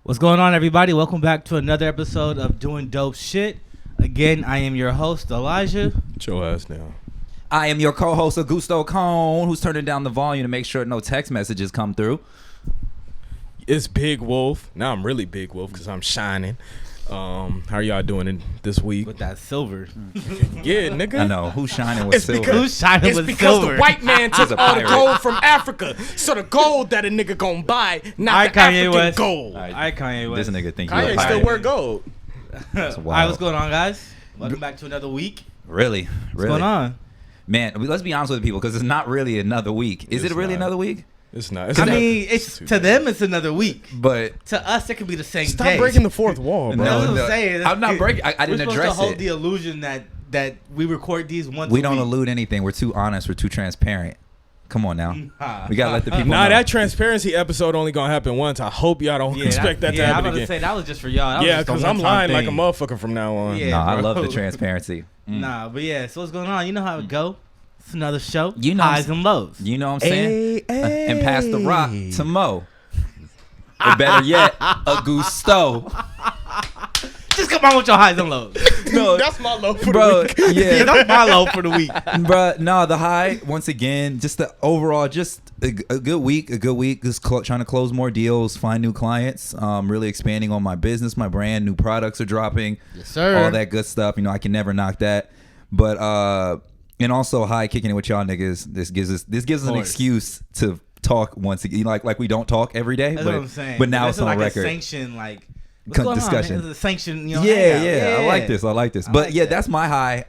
What's going on, everybody? Welcome back to another episode of Doing Dope Shit. Again, I am your host, Elijah. Get your ass down. I am your co-host, Augusto Cone, who's turning down the volume to make sure no text messages come through. It's Big Wolf. Now I'm really Big Wolf because I'm shining. How are y'all doing this week? With that silver. Yeah, nigga. I know. Who's shining with silver? Who's shining with because silver? the white man took a all the pirate. gold from Africa. So the gold that a nigga gonna buy, not Alright, the Kanye African West. gold. Alright, Kanye West. This nigga think you're a Kanye pirate. still wear gold. That's All right, wild. what's going on, guys? Welcome back to another week. Really? What's going on? Man, let's be honest with people because it's not really another week. Is It's it really not. another week? It's not. I mean, it's too to bad. them, it's another week. But To us, it could be the same Stop day. breaking the fourth wall, bro. That's what No, I'm saying. I'm not breaking. I didn't We're supposed address to hold it. the illusion that we record these once We a don't week. elude anything. We're too honest. We're too transparent. Come on now. We gotta let the people Nah, know. that transparency episode only gonna happen once. I hope y'all don't expect that to I'm happen about to again. say that was just for y'all. That was Yeah, just a because I'm one-time lying like a thing. motherfucker from now on. Yeah. No, I love bro. the transparency. Nah, but yeah, so what's going on? You know how it go. It's another show. You know highs and lows. You know what I'm saying? Hey, And pass the rock to Mo. Or better yet, Augusto. Just come on with your highs and lows. No, That's my low for bro. the week. Yeah, Yeah, that's my low for the week. bro. No, the high once again. Just the overall, just a good week. A good week. Just trying to close more deals, find new clients. Really expanding on my business, my brand. New products are dropping. Yes, sir. All that good stuff. You know, I can never knock that. But and also high kicking it with y'all niggas. This gives us an course. excuse to talk once again. Like we don't talk every day. That's but, what I'm saying. But now this it's on is like record. a sanction, like what's going Discussion. on, man? It's a sanction, you know. Yeah, hangout. I like this. I like this. I But like yeah, that. that's my high.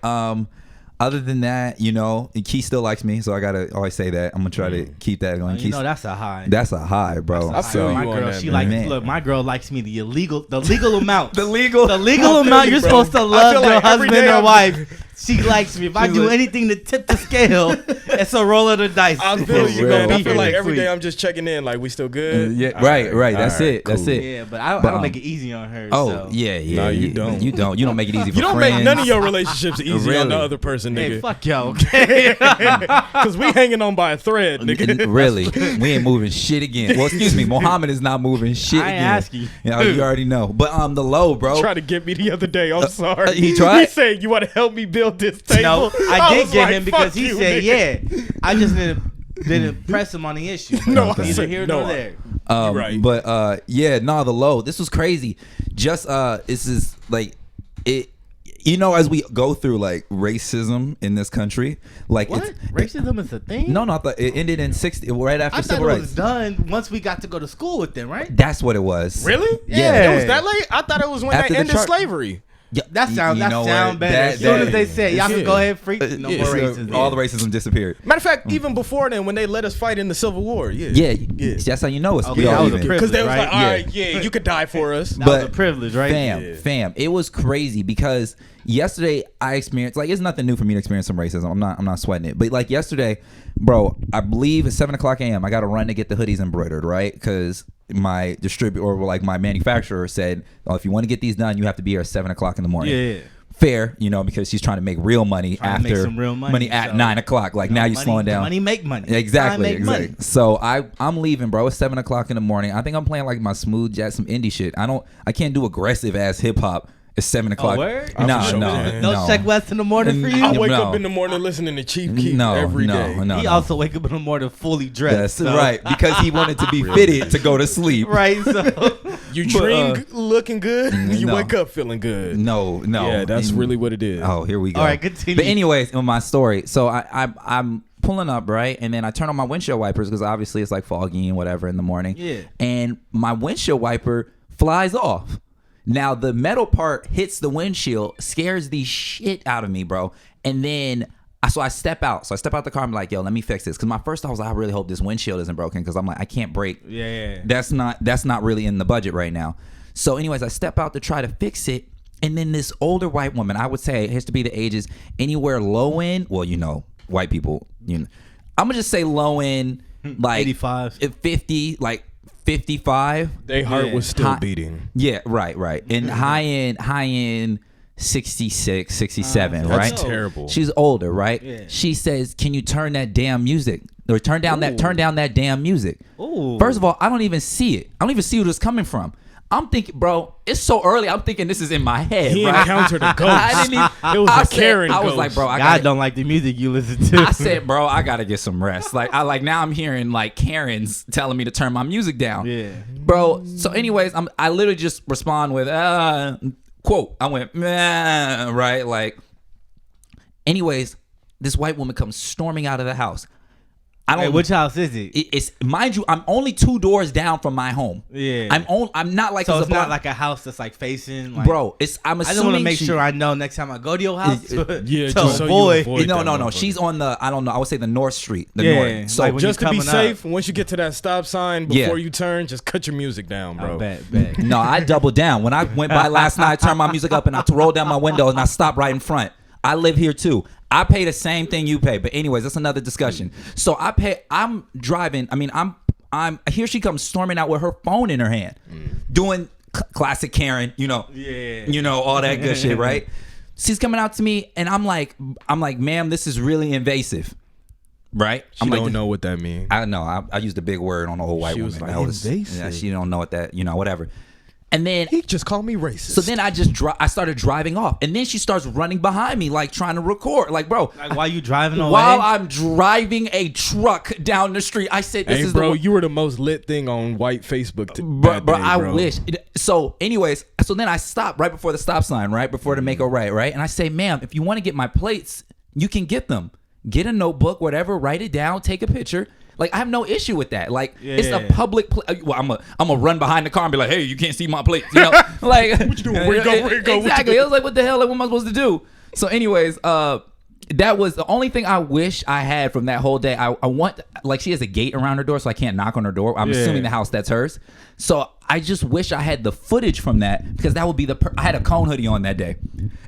Other than that, you know, and Key still likes me, so I gotta always say that. I'm gonna try to keep that going. You know, that's a high. That's a high, bro. I feel my you on girl, that, she man. likes. Look, my girl likes me the legal amount. The legal. The legal I feel amount you, you're bro. supposed to I love feel your like every husband day or I'm- wife. She likes me. If I She's do like- anything to tip the scale, it's a roll of the dice. I feel you, real. man. I Be feel here like next every day week. I'm just checking in, like we still good. Yeah, All right. That's all it. That's cool. it. Yeah, but I But, don't make it easy on her. Oh so. yeah. No, you don't. You don't. You don't make it easy for You don't friends. make none of your relationships easy on Really? the other person, Hey, nigga. fuck y'all, okay? Because we hanging on by a thread, nigga. Really, we ain't moving shit again. Well, excuse me, Mohammed is not moving shit I ain't again. asking you. You know, you already know. But the low, bro. Tried to get me the other day. I'm sorry. he tried? He said, "You want to help me build this table?" No, I did was get like, him because "Fuck he you, said, nigga." "Yeah." I just didn't press him on the issue. No, I neither said here no. nor there. Right. But yeah, no, the low. This was crazy. Just this is like it. You know, as we go through like racism in this country, like What? it's Racism is a thing? no, not the. It ended in 60 right after I thought civil it rights. was done once we got to go to school with them, right? That's what it was. Really? Yeah. It was that late? I thought it was when After they the ended char- slavery. Yeah, That sound better. As soon as they said, y'all can go ahead and freak, no yeah, more so racism. all the racism disappeared. Matter of fact, even before then, when they let us fight in the Civil War, Yeah, that's how you know it's Okay, all that was a even. privilege. Because they was Right? like, all Yeah. right, yeah, you could die for us. That was a privilege, right? Fam, it was crazy because yesterday I experienced like it's nothing new for me to experience some racism. I'm not sweating it, but like yesterday, bro, I believe at 7:00 a.m. I got to run to get the hoodies embroidered, right? Because my distributor or like my manufacturer said, oh, if you want to get these done, you have to be here at 7:00 in the morning. Yeah. Fair, you know, because she's trying to make real money Trying to make after some real money, at so, 9:00. Like now you're money, slowing down. Money make money. Exactly, Time make exactly. money. So I'm leaving, bro. It's 7:00 in the morning. I think I'm playing like my smooth jazz, some indie shit. I can't do aggressive ass hip hop at 7:00. Oh, word? No, for sure, no, man. No Check West in the morning for you? I wake No. up in the morning listening to Chief Keef No, every no, day. no. He also wake up in the morning fully dressed. That's so- right, because he wanted to be fitted to go to sleep. Right, so... You But, dream looking good, you no. wake up feeling good. No. Yeah, that's really what it is. Oh, here we go. All right, continue. But anyways, in my story, so I'm pulling up, right, and then I turn on my windshield wipers because obviously it's like foggy and whatever in the morning. Yeah. And my windshield wiper flies off. Now the metal part hits the windshield, scares the shit out of me, bro. And then I step out. So I step out the car. I'm like, yo, let me fix this. Because my first thought was, I really hope this windshield isn't broken. Because I'm like, I can't break. Yeah. That's not really in the budget right now. So anyways, I step out to try to fix it. And then this older white woman, I would say it has to be the ages anywhere low end. Well, you know, white people, you know, I'm going to just say low end, like 85. 50, like 55. Their heart was still Hi- beating. Yeah, right. And high end 66, 67, That's right? terrible. She's older, right? Yeah. She says, "Can you turn that damn music or turn down that damn music?" Ooh. First of all, I don't even see it. I don't even see where it's coming from. I'm thinking, bro, it's so early. I'm thinking this is in my head. He right? encountered a ghost. I didn't even. It was I a Karen I was ghost. like, bro, I God gotta, don't like the music you listen to. I said, bro, I gotta get some rest. Like, now I'm hearing like Karens telling me to turn my music down. Yeah. Bro. So, anyways, I literally just respond with quote. I went, meh, right? Like, anyways, this white woman comes storming out of the house. I don't. Hey, which house is it? It's mind you, I'm only 2 doors down from my home. Yeah. I'm not like So a it's not block- like a house that's like facing. Like, bro. I'm I just assuming want to make she- sure I know next time I go to your house. Yeah, to just so you avoid. avoid No, that no, no. motherfucker. She's on the. I don't know. I would say the North Street. The Yeah, North. So like when Just you to be coming safe, up. once you get to that stop sign, Yeah. before you turn, just cut your music down, bro. Bet. no, I doubled down. When I went by last night, I turned my music up and I rolled down my window and I stopped right in front. I live here too. I pay the same thing you pay. But anyways, that's another discussion. So I'm driving. I mean, here she comes storming out with her phone in her hand, doing classic Karen, Yeah. all that good shit, right? She's coming out to me and I'm like, ma'am, this is really invasive, right? She I'm like, don't know what that means. I know. I used a big word on a old white She woman. was like, That was- invasive. Yeah, she don't know what that, whatever. And then He just called me racist. so then I started driving off, and then she starts running behind me, like trying to record. Like, bro, Like while you driving away. while I'm driving a truck down the street, I said, "This hey, is bro, the you were the most lit thing on white Facebook. bro, That bro, day, I bro. wish." So, anyways, so then I stopped right before the stop sign, right before the make a right, right, and I say, "Ma'am, if you want to get my plates, you can get them. Get a notebook, whatever, write it down, take a picture." Like, I have no issue with that. Like, it's a Yeah. public. Well, I'm a run behind the car and be like, "Hey, you can't see my plate." Like, what you doing? Where you go? Where you go? What you Exactly. I was like, "What the hell? Like, what am I supposed to do?" So, anyways, that was the only thing I wish I had from that whole day. I want, like, she has a gate around her door, so I can't knock on her door. I'm Yeah. assuming the house that's hers. So I just wish I had the footage from that, because that would be I had a cone hoodie on that day,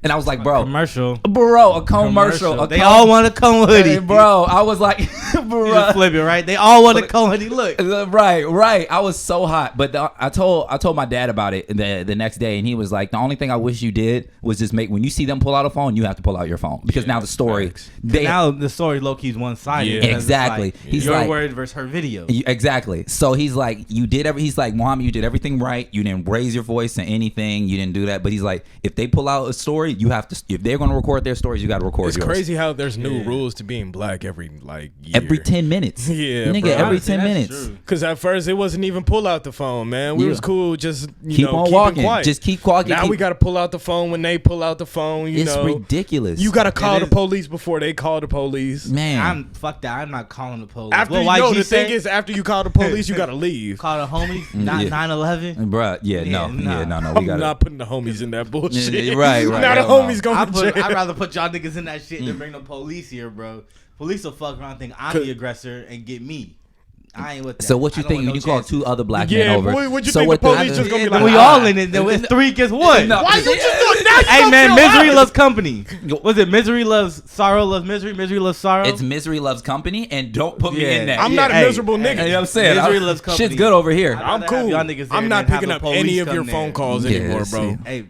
and I was like, bro, commercial. a commercial. They all want a cone hoodie. Hey, bro. I was like, You just bro. flip it, right? They all want a cone hoodie. Look. Right. I was so hot, but I told my dad about it the next day, and he was like, "The only thing I wish you did was just when you see them pull out a phone, you have to pull out your phone, because now the story facts. Now the story low key's one sided. Yeah. Exactly. He's your like- word versus her video. Exactly. So he's like, he's like, Muhammad, you did everything right. You didn't raise your voice to anything. You didn't do that. But he's like, if they pull out a story, you have to. If they're going to record their stories, you got to record It's yours. crazy how there's new rules to being black every year. Every 10 minutes. Yeah, nigga, bro. every Honestly, 10 that's minutes. true. Because at first it wasn't even pull out the phone, man. We Yeah. was cool, just Keep on keeping walking. quiet. Just keep walking. Now we got to pull out the phone when they pull out the phone. You It's know, ridiculous. you got to call the is. police before they call the police. man. Fuck that. I'm not calling the police. After What you know, YG the say? thing is, after you call the police, you got to leave. Call the homies. Not Yeah. 9/11. Bruh, Yeah, no. nah. We I'm got not putting the homies in that bullshit. Yeah, right. Now the hell no. homies going to jail. I'd rather put y'all niggas in that shit than bring the police here, bro. Police will fuck around, think I'm the aggressor, and get me. I ain't with that. So what you I don't think want when no you call chances. 2 other black men Yeah, over? boy, what you so think what the police just gonna be like, we all in it. Then it's 3 against 1. No, Why you just doing now? Hey man, misery loves company. Was it misery loves sorrow loves misery? Misery loves sorrow. It's misery loves company, and don't put me Yeah. in that. I'm Yeah, not a hey, miserable hey, nigga. You know what I'm saying? Misery loves company. Shit's good over here. I'd I'm rather cool. have y'all niggas there I'm not than have picking the up police any of come your there. phone calls Yeah, anymore, bro. see. Hey,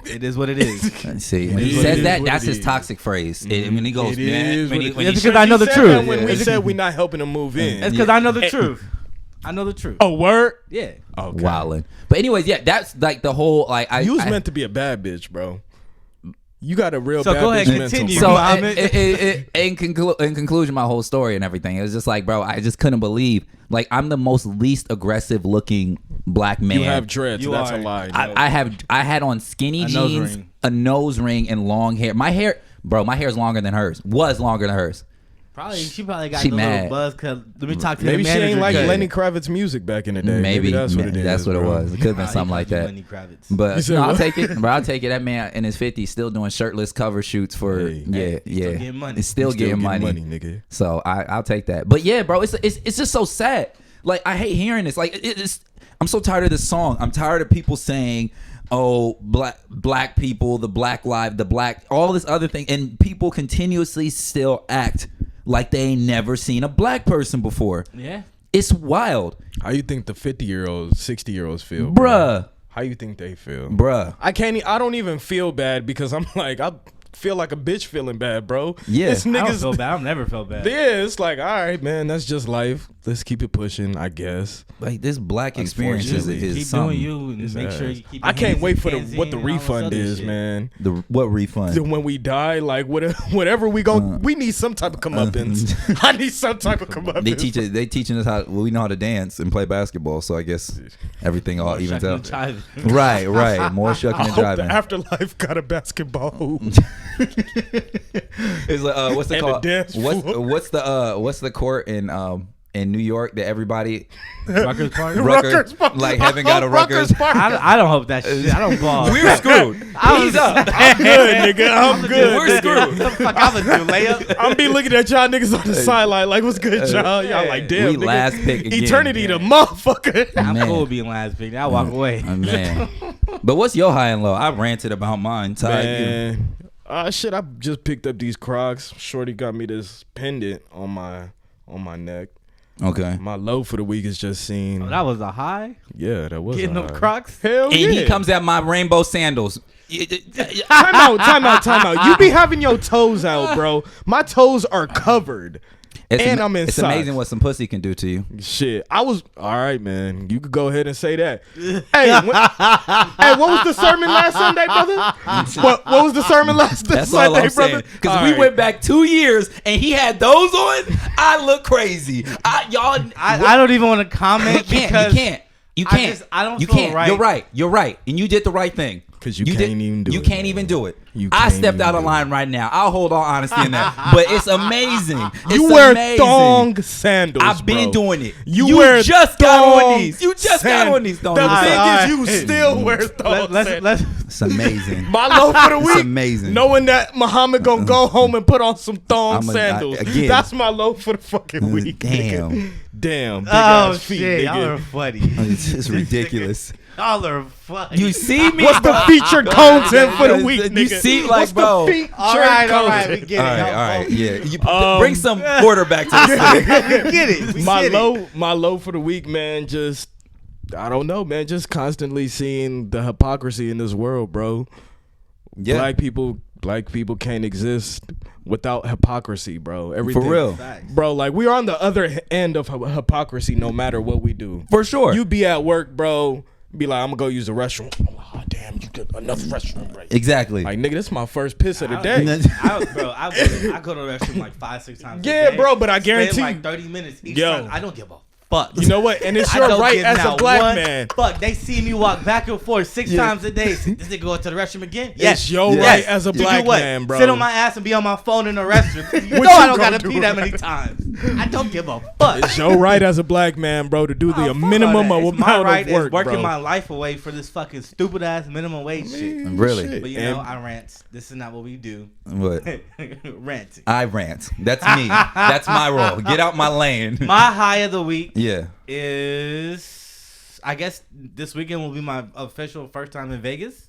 it is what it is. See, when he is what says it that, is, that's what it his is. toxic phrase. When he goes, It is when what he, it when is. he, Because I know the said truth. that when we Yeah. said we not helping them move in. It's because I know the truth. I know the truth. Oh, word? Yeah. Okay. wildin'. But anyways, yeah, that's like the whole like I. You was I- meant to be a bad bitch, bro. You got a real So bad go ahead, bitch mental. continue. bro. So Muhammad. in conclusion, my whole story and everything, it was just like, bro, I just couldn't believe. Like, I'm the most least aggressive looking black man. You have dreads. You That's are. a lie. I had on skinny A nose jeans, ring. a nose ring, and long hair. My hair is longer than hers. Was longer than hers. She probably got She the mad. little buzz. Cause let me talk to Maybe the she manager. ain't like 'cause- Lenny Kravitz music back in the day. Maybe that's what it is. That's what it bro. was. It could have been Nah, something he like called you that. Lenny Kravitz. You But said no, I'll what? take it. Bro, I'll take it. That man in his 50s still doing shirtless cover shoots for Hey. yeah. getting money. It's still, Still getting money. nigga. So I'll take that. But yeah, bro, it's just so sad. Like, I hate hearing this. Like, I'm so tired of this song. I'm tired of people saying, "Oh, black people, the black life, the black, all this other thing," and people continuously still act like they ain't never seen a black person before. Yeah. It's wild, How you think the 50-year-olds, 60-year-olds feel, bruh. bro? How you think they feel? Bruh. I don't even feel bad because I'm like, I feel like a bitch feeling bad, bro. Yeah. This I don't niggas. feel bad. I've never felt bad. Yeah, it's like, all right, man, that's just life. let's keep it pushing, I guess. Like this black experience is Unfortunately. Keep something. doing you and make sure you keep. I your can't hands wait in for cans what the and all this refund other is, shit. man. What refund? Then when we die, like whatever we go, we need some type of comeuppance. I need some type of comeuppance. They teaching us how we know how to dance and play basketball. So I guess everything all evens out. Shucking and jiving. Right. More shucking I and hope the jiving. afterlife got a basketball hoop. It's like what's it And the called? dance floor. What's the court in New York that everybody Rutgers Park. Rutgers Park. like haven't got a Rutgers. Park. I don't hope that shit. I don't ball. We're screwed. He's up. I'm good, nigga. I'm good. We're nigga. screwed. What the fuck I'm gonna do? Layup? I'm be looking at y'all niggas on the sideline like, what's good, y'all? Y'all like, damn, We nigga. last pick again. Eternity the motherfucker. I'm Man. cool being last pick. I walk away. Man. But what's your high and low? I ranted about mine. Ty, you- Man. Shit, I just picked up these Crocs. Shorty got me this pendant on my neck. Okay. My low for the week is just seeing. Oh, that was a high. Yeah, that was Getting a them high. Crocs. Hell And yeah. he comes at my rainbow sandals. Time out. You be having your toes out, bro. My toes are covered. And I'm in It's socks. amazing what some pussy can do to you. Shit, I was all right, man. You could go ahead and say that. Hey, what was the sermon last Sunday, brother? What was the sermon last That's all Sunday, I'm saying. brother? Because All we right. went back 2 years and he had those on. I look crazy. I don't even want to comment because You can't. I don't You feel can't. right. You're right. And you did the right thing. 'Cause you can't even do You it, can't man. even do it. You I can't stepped even out of do line right now. I'll hold all honesty in that. But it's amazing. You It's wear amazing. thong sandals. I've been bro. doing it. You wear just got thong on these. You just got on these. Don't The even thing say- All is, you right. still wear thong Let's sandals. It's amazing. My low for the It's week. amazing. Knowing that Muhammad gonna go home and put on some thong sandals. again. That's my low for the fucking week. Damn. Nigga. Damn. Big Oh ass feet, shit, y'all nigga. are funny. It's ridiculous. Y'all are funny. You see me? What's the feature content for the week, You nigga? see, like, What's bro. the feature all right, content? we get All it. right, Y'all all right, both- yeah. You bring some order back to the story. we get it. We my get it. low for the week, man. Just I don't know, man. Just constantly seeing the hypocrisy in this world, bro. Yeah. Black people can't exist without hypocrisy, bro. Everything, For real. Facts. bro. Like we are on the other end of hypocrisy, no matter what we do. For sure. You be at work, bro. Be like, I'm gonna go use the restroom. Oh damn, you get enough restroom break. Exactly. Like nigga, this is my first piss of the day. I go to the restroom like 5-6 times. Yeah, a day. bro, but I guarantee Spend you- like 30 minutes each Yo. time. I don't give a fuck. You know what? And it's I your don't right give as a not black one man. Fuck, they see me walk back and forth 6 times a day. This nigga go to the restroom again? Yes. It's your Yes. right as a To do black what? man, bro. Sit on my ass and be on my phone in the restroom. You What know I you don't gonna gotta do pee that about many times. I don't give a fuck. It's your right as a black man, bro, to do the Oh, fuck minimum all that. of It's my amount right of work, is working bro. my life away for this fucking stupid ass minimum wage shit. Really? Shit. But you And- know, I rant. This is not what we do. What? Ranting. I rant. That's me. That's my role. Get out my lane. My high of the week Yeah. is, I guess this weekend will be my official first time in Vegas.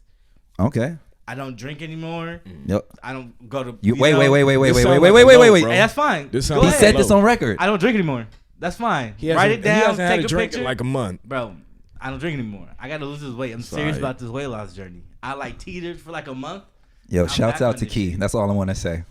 Okay. I don't drink anymore. Yep. I don't go to. You know- wait. This Wait. sound like a low, bro. Hey, that's fine. This Go sound He like ahead. said this low. on record. I don't drink anymore. That's fine. He Write it He down. hasn't had Take a a drink picture. in like a month. Bro, I don't drink anymore. I gotta lose this weight. I'm Sorry. serious about this weight loss journey. I like teetered for like a month. Yo, I'm shouts back out on to this Key. shit. That's all I want to say.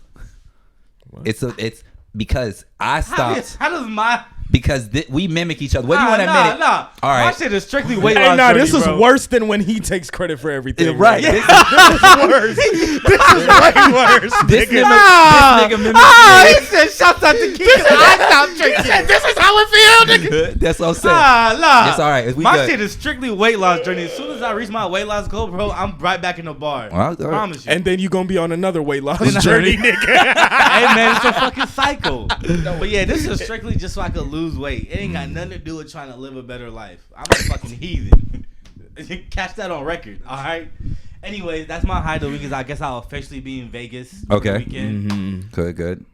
What? It's because I stopped How does my because we mimic each other. Whether you want to admit it. Nah. All right. My shit is strictly weight Hey, loss nah, journey, this is bro. worse than when he takes credit for everything. Right. This is worse. This is way worse. This nigga. nigga mimics he said shouts out to Key. I stopped drinking. This is how it feels, nigga. That's what I'm saying. Nah. It's all right. We My good. shit is strictly weight loss journey. As soon as I reach my weight loss goal, bro, I'm right back in the bar. Well, all right. Promise you. And then you gonna be on another weight loss Then I journey, heard nigga. Hey man, it's a fucking cycle. But yeah, this is strictly just so I could lose weight. It ain't got nothing to do with trying to live a better life. I'm a fucking heathen. Catch that on record, all right? Anyways, that's my high of the week. Is I guess I'll officially be in Vegas. for the Okay. weekend. Good.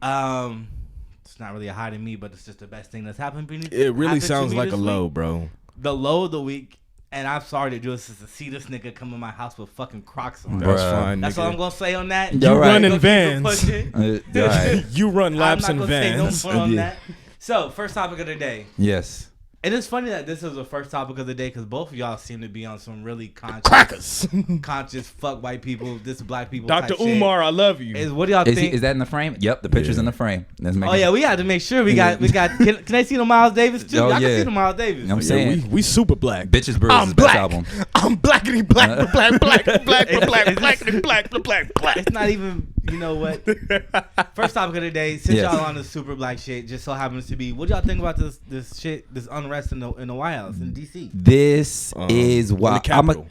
It's not really a high to me, but it's just the best thing that's happened. It really happened to sounds me like a this low, week. bro. The low of the week, and I'm sorry to do this, is to see this nigga come in my house with fucking Crocs on. That's Bruh. fine, That's nigga. all I'm gonna say on that. You You right. run in Go keep it vans. pushing. All right. You run laps I'm in not gonna say no vans. more on Yeah. that. So, first topic of the day. Yes. And it's funny that this is the first topic of the day because both of y'all seem to be on some really conscious fuck white people, this black people. Dr. type Umar, I love you. Is what do y'all think? Is that in the frame? Yep, the picture's in the frame. Oh yeah, we had to make sure we got. Can I see the Miles Davis too? Oh, I yeah. can see the Miles Davis. You know what I'm saying? we super black. Bitches Brews is best album. I'm blackity black, black. It's not even. You know what? First topic of the day. Since y'all on the super black shit, just so happens to be. What do y'all think about this shit? This unrest in the White House in D.C. This is why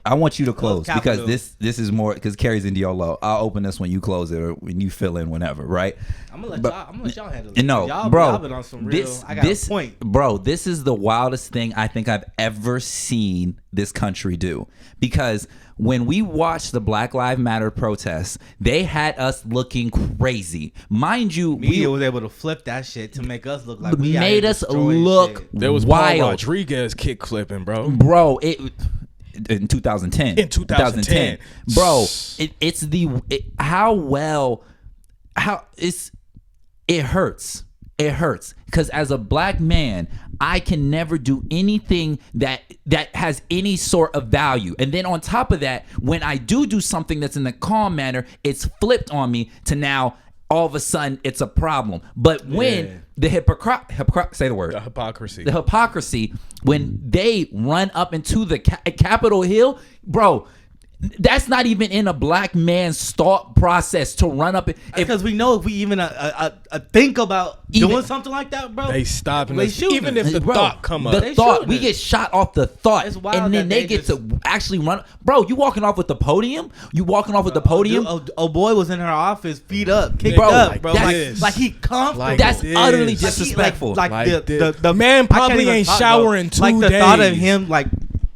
I want you to close Capitol. because this is more because Carrie's in Diolo. I'll open this when you close it or when you fill in whenever, right? I'm gonna let y'all handle it. No, y'all bro, been on some real. I got a point, bro. This is the wildest thing I think I've ever seen this country do because when we watched the Black Lives Matter protests, they had us looking crazy. Mind you, media was able to flip that shit to make us look like we made us look shit. There was wild. Paul Rodriguez kick flipping, bro. Bro, in 2010. In 2010. Bro, it hurts. It hurts because as a black man, I can never do anything that has any sort of value. And then on top of that, when I do something that's in the calm manner, it's flipped on me to now all of a sudden it's a problem. But when the say the word. The hypocrisy. The hypocrisy, when they run up into the Capitol Hill, bro, that's not even in a black man's thought process to run up. Because we know if we even think about doing something like that, bro, they stop and they they shoot even us. if the thought come up. The thought, we get shot off the thought, It's wild and then that they they get just- to actually run. Bro, you walking off with the podium? You walking off with the podium? Oh boy was in her office, feet up, kicked Bro, up, bro. that's- Like he comfortable. Like That's this. utterly Like he- disrespectful. Like the man I can't probably even ain't talk, showering bro. 2 Like the thought of days. him like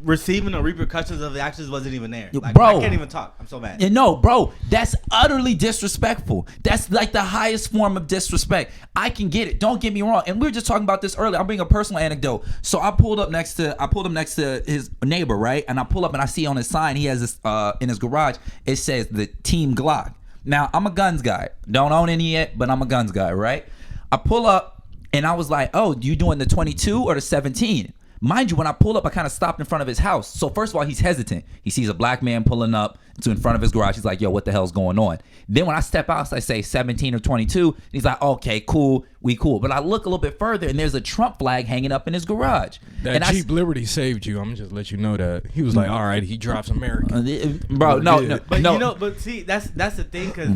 receiving the repercussions of the actions wasn't even there. Like, Bro. I can't even talk. I'm so mad. You know, bro, that's utterly disrespectful. That's like the highest form of disrespect. I can get it. Don't get me wrong. And we were just talking about this earlier. I'll bring a personal anecdote. So I pulled up next to his neighbor, right? And I pull up and I see on his sign he has this in his garage. It says the Team Glock. Now I'm a guns guy. Don't own any yet, but I'm a guns guy, right? I pull up and I was like, "Oh, you doing the 22 or the 17?" Mind you, when I pulled up, I kind of stopped in front of his house. So first of all, he's hesitant. He sees a black man pulling up to in front of his garage. He's like, yo, what the hell's going on? Then when I step out, I say 17 or 22. He's like, okay, cool, we cool. But I look a little bit further, and there's a Trump flag hanging up in his garage. That Jeep Liberty saved you. I'm gonna just let you know that. He was like, all right, he drops American. Bro, no. But you know, but see, that's the thing because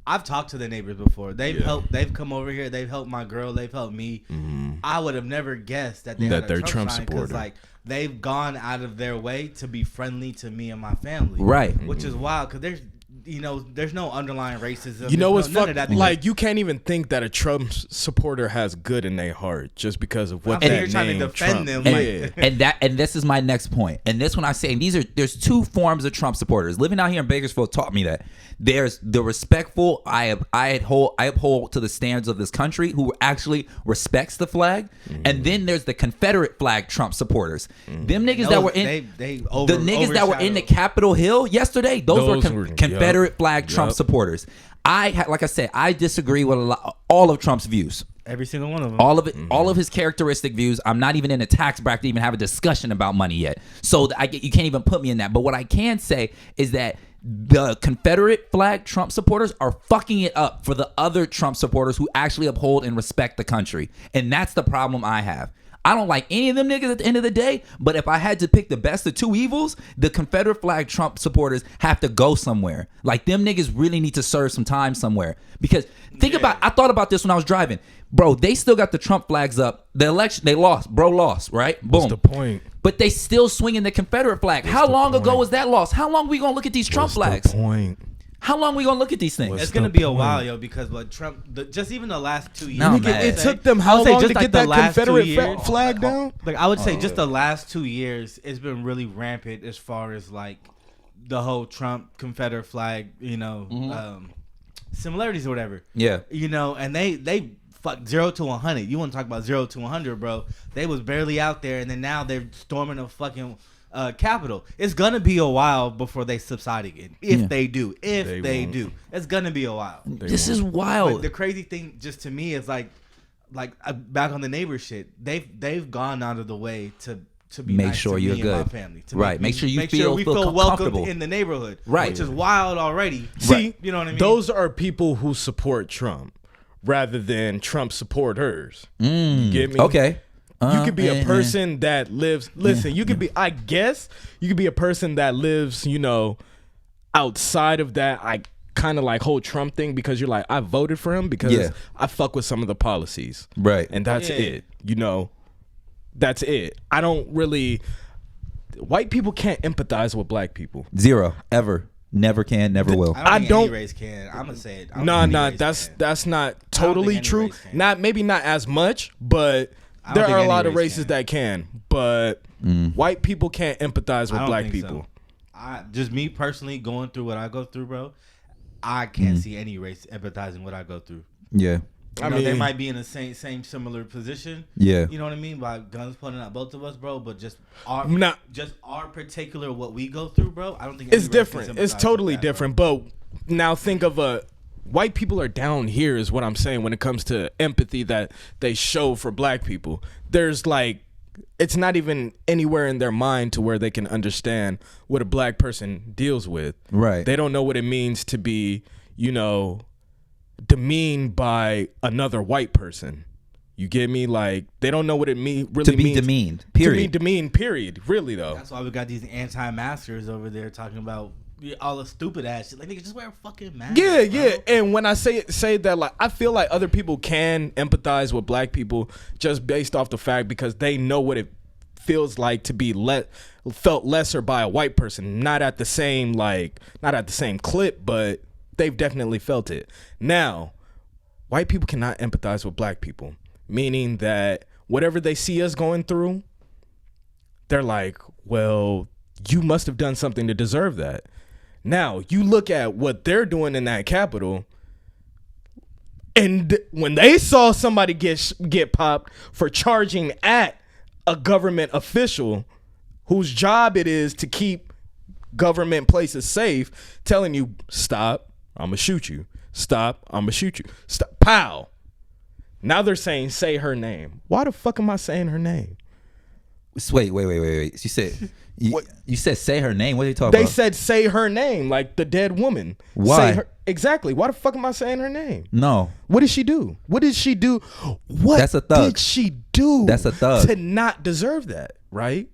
I've talked to the neighbors before. They've helped. They've come over here. They've helped my girl. They've helped me. I would have never guessed that they're Trump sign, supporter. like they've gone out of their way to be friendly to me and my family. Right. Which is wild because there's no underlying racism. You know what's none of fucked? that. Like you can't even think that a Trump supporter has good in their heart just because of what I think that you're trying to name defend Trump. them, Yeah. And this is my next point. And this one I say, and there's two forms of Trump supporters. Living out here in Bakersfield taught me that. There's the respectful I uphold to the standards of this country who actually respects the flag, and then there's the Confederate flag Trump supporters. Them niggas that were in the niggas that were in the Capitol Hill yesterday, those were Confederate flag Trump supporters. Like I said, I disagree with all of Trump's views. Every single one of them. All of it, all of his characteristic views. I'm not even in a tax bracket to even have a discussion about money yet. So you can't even put me in that. But what I can say is that the Confederate flag Trump supporters are fucking it up for the other Trump supporters who actually uphold and respect the country. And that's the problem I have. I don't like any of them niggas at the end of the day, but if I had to pick the best of two evils, the Confederate flag Trump supporters have to go somewhere. Like them niggas really need to serve some time somewhere. Because I thought about this when I was driving. Bro, they still got the Trump flags up. The election, they lost. Bro lost, right? Boom. What's the point? But they still swinging the Confederate flag. How long ago was that lost? How long we gonna look at these Trump flags? The point? How long we gonna look at these things? It's gonna be a while, yo, because what Trump, just even the last 2 years, No, man. It took them how long to get that Confederate flag down? Like I would say, just the last 2 years, it's been really rampant as far as like the whole Trump Confederate flag, similarities or whatever. Yeah. And they fuck 0 to 100. You want to talk about 0 to 100, bro? They was barely out there, and then now they're storming a fucking Capitol. It's gonna be a while before they subside again. If they do, they do, it's gonna be a while. This is wild. But the crazy thing, just to me, is like like back on the neighbor shit. They've gone out of the way to be Make nice sure to you're me and my good. family. To Right. Make sure you feel we feel welcome comfortable in the neighborhood. Right. Which is wild already. See, you know what I mean? Those are people who support Trump rather than Trump supporters. You get me? Okay. You could be a person that lives. Listen, you could be. I guess you could be a person that lives. You know, outside of that, I kind of like whole Trump thing because you're like, I voted for him because I fuck with some of the policies, Right. and that's it. You know, that's it. I don't really. White people can't empathize with black people. Zero. Ever. Never can. Never will. I don't- Any race can. I'm gonna say it. I don't Nah, think any nah, race that's can. not I don't totally think any true. race can. Not maybe not as much, but I don't there think are a any lot of race races can. that can. But white people can't empathize I with don't black think people. so. Just me personally going through what I go through, bro. I can't see any race empathizing what I go through. Yeah. You know, they might be in the same similar position. Yeah. You know what I mean? By guns pointing at both of us, bro. But just our particular what we go through, bro. I don't think It's any race can different. It's sympathize with totally that, bro. different. But now think of white people are down here is what I'm saying when it comes to empathy that they show for black people. There's like, it's not even anywhere in their mind to where they can understand what a black person deals with. Right. They don't know what it means to be, you know, demeaned by another white person. You get me? Like, they don't know what it really To be means. demeaned. To be Period. demeaned, period. Really, though. That's why we got these anti-maskers over there talking about all the stupid ass shit. Like, nigga, just wear a fucking mask. Yeah, bro. yeah. And when I say that, like, I feel like other people can empathize with black people just based off the fact because they know what it feels like to be felt lesser by a white person. Not at the same clip, but they've definitely felt it. Now, white people cannot empathize with black people, meaning that whatever they see us going through, they're like, well, you must have done something to deserve that. Now, you look at what they're doing in that Capitol, and when they saw somebody get popped for charging at a government official whose job it is to keep government places safe, telling you, stop, I'm going to shoot you. Stop, I'm going to shoot you. Stop, pow. Now they're saying, say her name. Why the fuck am I saying her name? Wait. She said, you said say her name. What are you talking They about? said say her name, like the dead woman. Why? Say her, exactly. Why the fuck am I saying her name? No. What did she do? What did she do? What That's a thug. did she do? That's a thug. To not deserve that, right?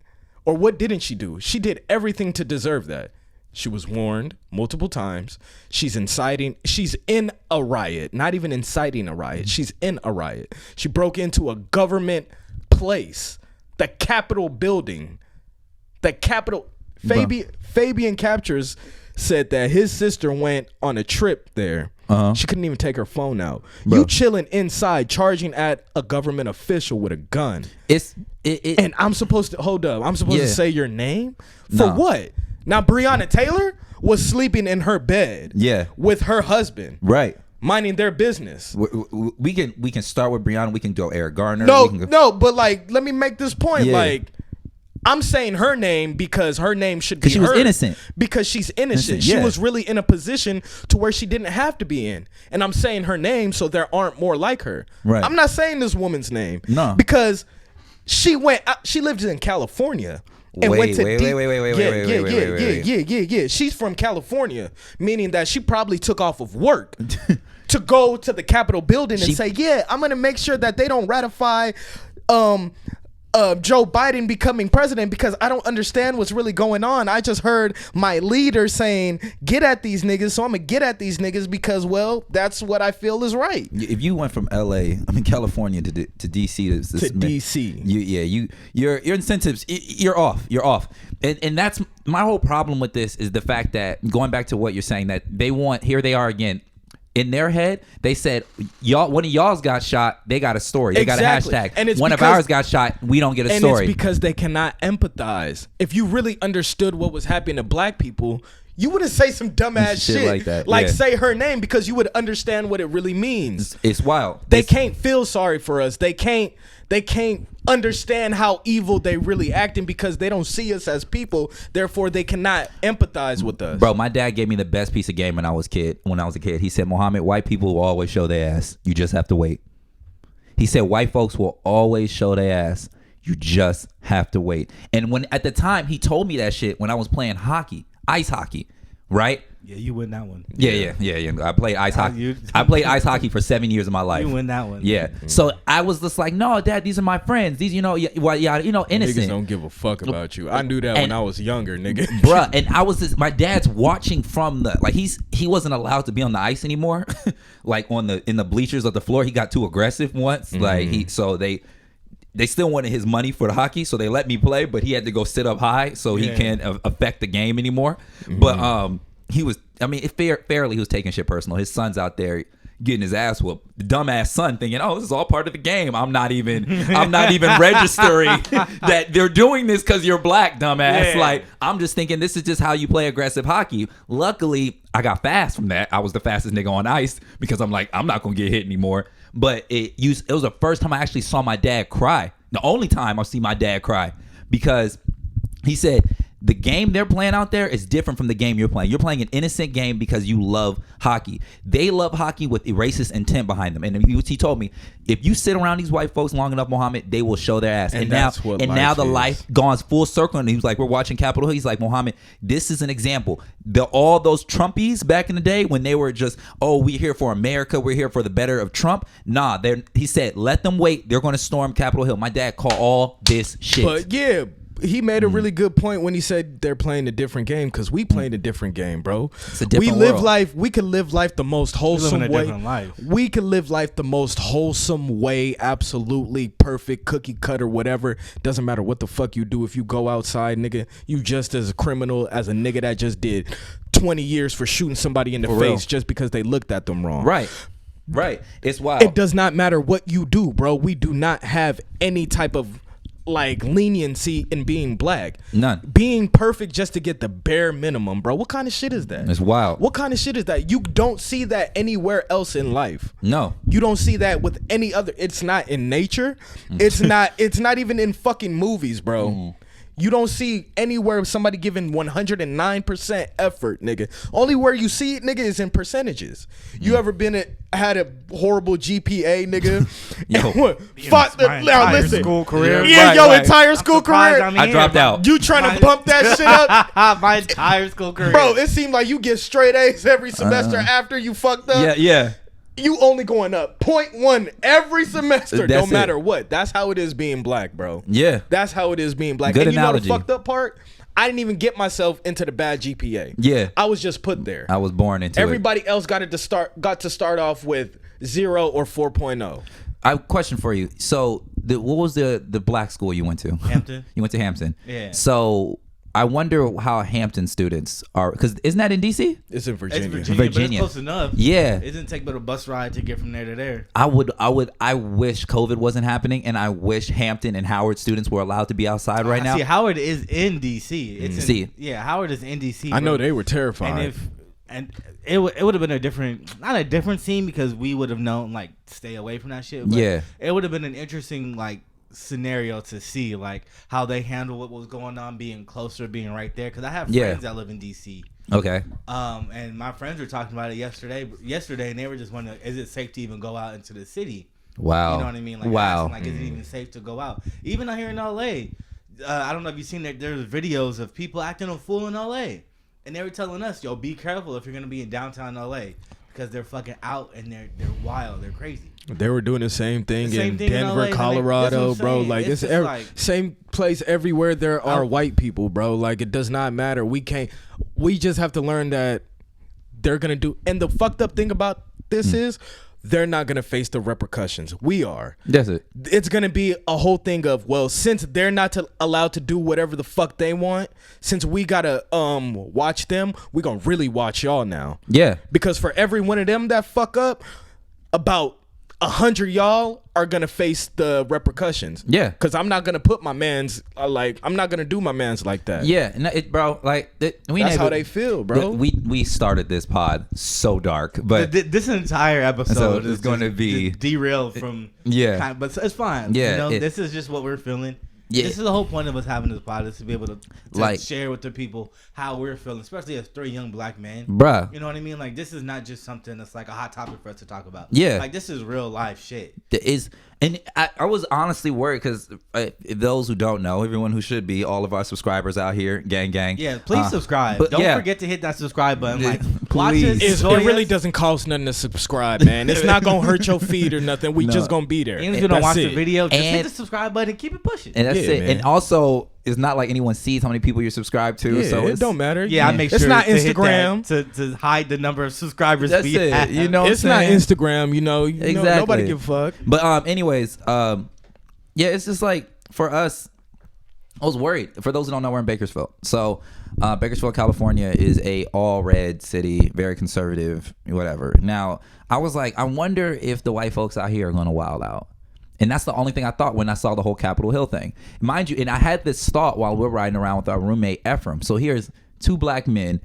Or what didn't she do? She did everything to deserve that. She was warned multiple times. She's in a riot, not even inciting a riot. She's in a riot. She broke into a government place, the Capitol building. The Capitol. Fabian Captures said that his sister went on a trip there. She couldn't even take her phone out. Bro. You chilling inside, charging at a government official with a gun. And I'm supposed to hold up. I'm supposed to say your name for Nah. what? Now Breonna Taylor was sleeping in her bed. Yeah. With her husband. Right. Minding their business. We can start with Breonna. We can go Eric Garner. No, but like, let me make this point. Yeah. Like, I'm saying her name because her name should be she was heard. innocent. Because she's innocent. Innocent, She yeah. was really in a position to where she didn't have to be in. And I'm saying her name so there aren't more like her. Right. I'm not saying this woman's name. No. Because she lived in California. And Wait. Yeah. She's from California, meaning that she probably took off of work to go to the Capitol building and say, yeah, I'm going to make sure that they don't ratify Joe Biden becoming president because I don't understand what's really going on. I just heard my leader saying, get at these niggas, so I'm going to get at these niggas because, well, that's what I feel is right. If you went from California to DC To DC. Your incentives, you're off. And that's my whole problem with this is the fact that, going back to what you're saying, that here they are again. In their head, they said, one of y'all's got shot, they got a story. They Exactly. got a hashtag. And it's one of because- ours got shot, we don't get a And story. it's because they cannot empathize. If you really understood what was happening to black people, you wouldn't say some dumbass Shit like that, Like yeah. say her name because you would understand what it really means. It's wild. They can't feel sorry for us. They can't understand how evil they really acting because they don't see us as people. Therefore, they cannot empathize with us. Bro, my dad gave me the best piece of game when I was a kid. He said, Muhammad, white people will always show their ass. You just have to wait. He said white folks will always show their ass. You just have to wait. And when at the time he told me that shit when I was playing hockey, ice hockey, right? Yeah, you win that one. Yeah. I played ice hockey. I played ice hockey for 7 years of my life. You win that one. Yeah. So I was just like, no, Dad, these are my friends. These, innocent. Niggas don't give a fuck about you. I knew that when I was younger, nigga. Bruh, and I was just, my dad's watching from the, like, he wasn't allowed to be on the ice anymore. Like in the bleachers of the floor, he got too aggressive once. Like they still wanted his money for the hockey, so they let me play, but he had to go sit up high, so he can't affect the game anymore. But he was, fairly he was taking shit personal. His son's out there getting his ass whooped. The dumbass son thinking, oh, this is all part of the game. I'm not even registering that they're doing this because you're black, dumbass. Yeah. Like, I'm just thinking this is just how you play aggressive hockey. Luckily, I got fast from that. I was the fastest nigga on ice because I'm like, I'm not gonna get hit anymore. But it was the first time I actually saw my dad cry. The only time I see my dad cry, because he said the game they're playing out there is different from the game you're playing. You're playing an innocent game because you love hockey. They love hockey with a racist intent behind them. And he told me, if you sit around these white folks long enough, Muhammad, they will show their ass. And now the life gone full circle. And he was like, we're watching Capitol Hill. He's like, Muhammad, this is an example. All those Trumpies back in the day when they were just, oh, we're here for America, we're here for the better of Trump. Nah, he said, let them wait. They're going to storm Capitol Hill. My dad called all this shit. But yeah, he made a really good point when he said they're playing a different game, because we playing a different game, bro. It's a different live world. life. We can live life the most wholesome living a way. different life. We can live life the most wholesome way. Absolutely perfect, cookie cutter, whatever. Doesn't matter what the fuck you do. If you go outside, nigga, you just as a criminal as a nigga that just did 20 years for shooting somebody in the For face real. just because they looked at them wrong. Right. It's wild. It does not matter what you do, bro. We do not have any type of like leniency in being black. None. Being perfect just to get the bare minimum, bro. What kind of shit is that? It's wild. What kind of shit is that? You don't see that anywhere else in life. No. You don't see that with any other. It's not in nature. It's not even in fucking movies, bro. You don't see anywhere somebody giving 109% effort, nigga. Only where you see it, nigga, is in percentages. You ever had a horrible GPA, nigga? Yo. Listen. School career. Yeah, Right, your right. entire school career. I dropped out. You trying to bump that shit up? My entire school career. Bro, it seemed like you get straight A's every semester after you fucked up. Yeah. You only going up 0.1 every semester, That's no matter it. what. That's how it is being black, bro. Yeah. That's how it is being black. Good and you analogy. know the fucked up part? I didn't even get myself into the bad GPA. Yeah. I was just put there. I was born into it. Everybody else got to start off with 0 or 4.0. I have a question for you. So, what was the black school you went to? Hampton. You went to Hampton. Yeah. So, I wonder how Hampton students are, because isn't that in DC? It's in Virginia. It's Virginia, but Virginia. it's close enough. Yeah. It didn't take but a bus ride to get from there to there. I wish COVID wasn't happening, and I wish Hampton and Howard students were allowed to be outside right now. See, Howard is in DC. It's See. Howard is in DC. I know bro. they were terrified. And it would have been not a different scene, because we would have known, like, stay away from that shit. But Yeah. it would have been an interesting, like, scenario to see, like, how they handle what was going on, being closer, being right there. Because I have friends that live in DC. Okay. And my friends were talking about it yesterday, and they were just wondering, is it safe to even go out into the city? Wow. You know what I mean? Like, wow. asking, like, is it even safe to go out? Even out here in LA, I don't know if you've seen that. There's videos of people acting a fool in LA, and they were telling us, "Yo, be careful if you're gonna be in downtown LA, because they're fucking out and they're wild, they're crazy." They were doing the same thing The same in thing in Denver, LA, man. Colorado, That's what I'm bro. saying. Like It's it's just like- same place everywhere. There are white people, bro. Like it does not matter. We just have to learn that they're gonna do. And the fucked up thing about this is they're not gonna face the repercussions. We are. That's it. It's gonna be a whole thing of, well, since they're not allowed to do whatever the fuck they want, since we gotta watch them, we gonna really watch y'all now. Yeah. Because for every one of them that fuck up, about 100 y'all are gonna face the repercussions. Yeah. Because I'm not gonna put my mans I'm not gonna do my mans like that. Yeah, and bro, like That's how they feel, bro. We started this pod so dark, but This entire episode is going to be derailed from but it's fine. Yeah, you know, this is just what we're feeling. Yeah. This is the whole point of us having this pod, is to be able to Like- share with the people how we're feeling, especially as 3 young black men. bruh, You know what I mean? Like, this is not just something that's like a hot topic for us to talk about. Yeah. Like, this is real life shit. And I was honestly worried because those who don't know, everyone who should be, all of our subscribers out here, gang. Yeah, please subscribe. but Don't yeah. forget to hit that subscribe button. Like, Please. watch us, It enjoy really us. doesn't cost nothing to subscribe, man. It's not gonna hurt your feed or nothing. We just gonna be there. Even if you don't That's watch it. the video, just hit And- the subscribe button and keep it pushing. And that's Yeah, it. man. And also, it's not like anyone sees how many people you're subscribed to. Yeah, so it don't matter. Yeah, I make sure it's not to hit Instagram. that to hide the number of subscribers. That's we it. have. You know, It's not Instagram. You know, Exactly. nobody give a fuck. But anyways, yeah, it's just like for us, I was worried. For those who don't know, we're in Bakersfield. So Bakersfield, California is a all red city, very conservative, whatever. Now, I was like, I wonder if the white folks out here are gonna wild out. And that's the only thing I thought when I saw the whole Capitol Hill thing. Mind you, and I had this thought while we're riding around with our roommate Ephraim. So here's two black men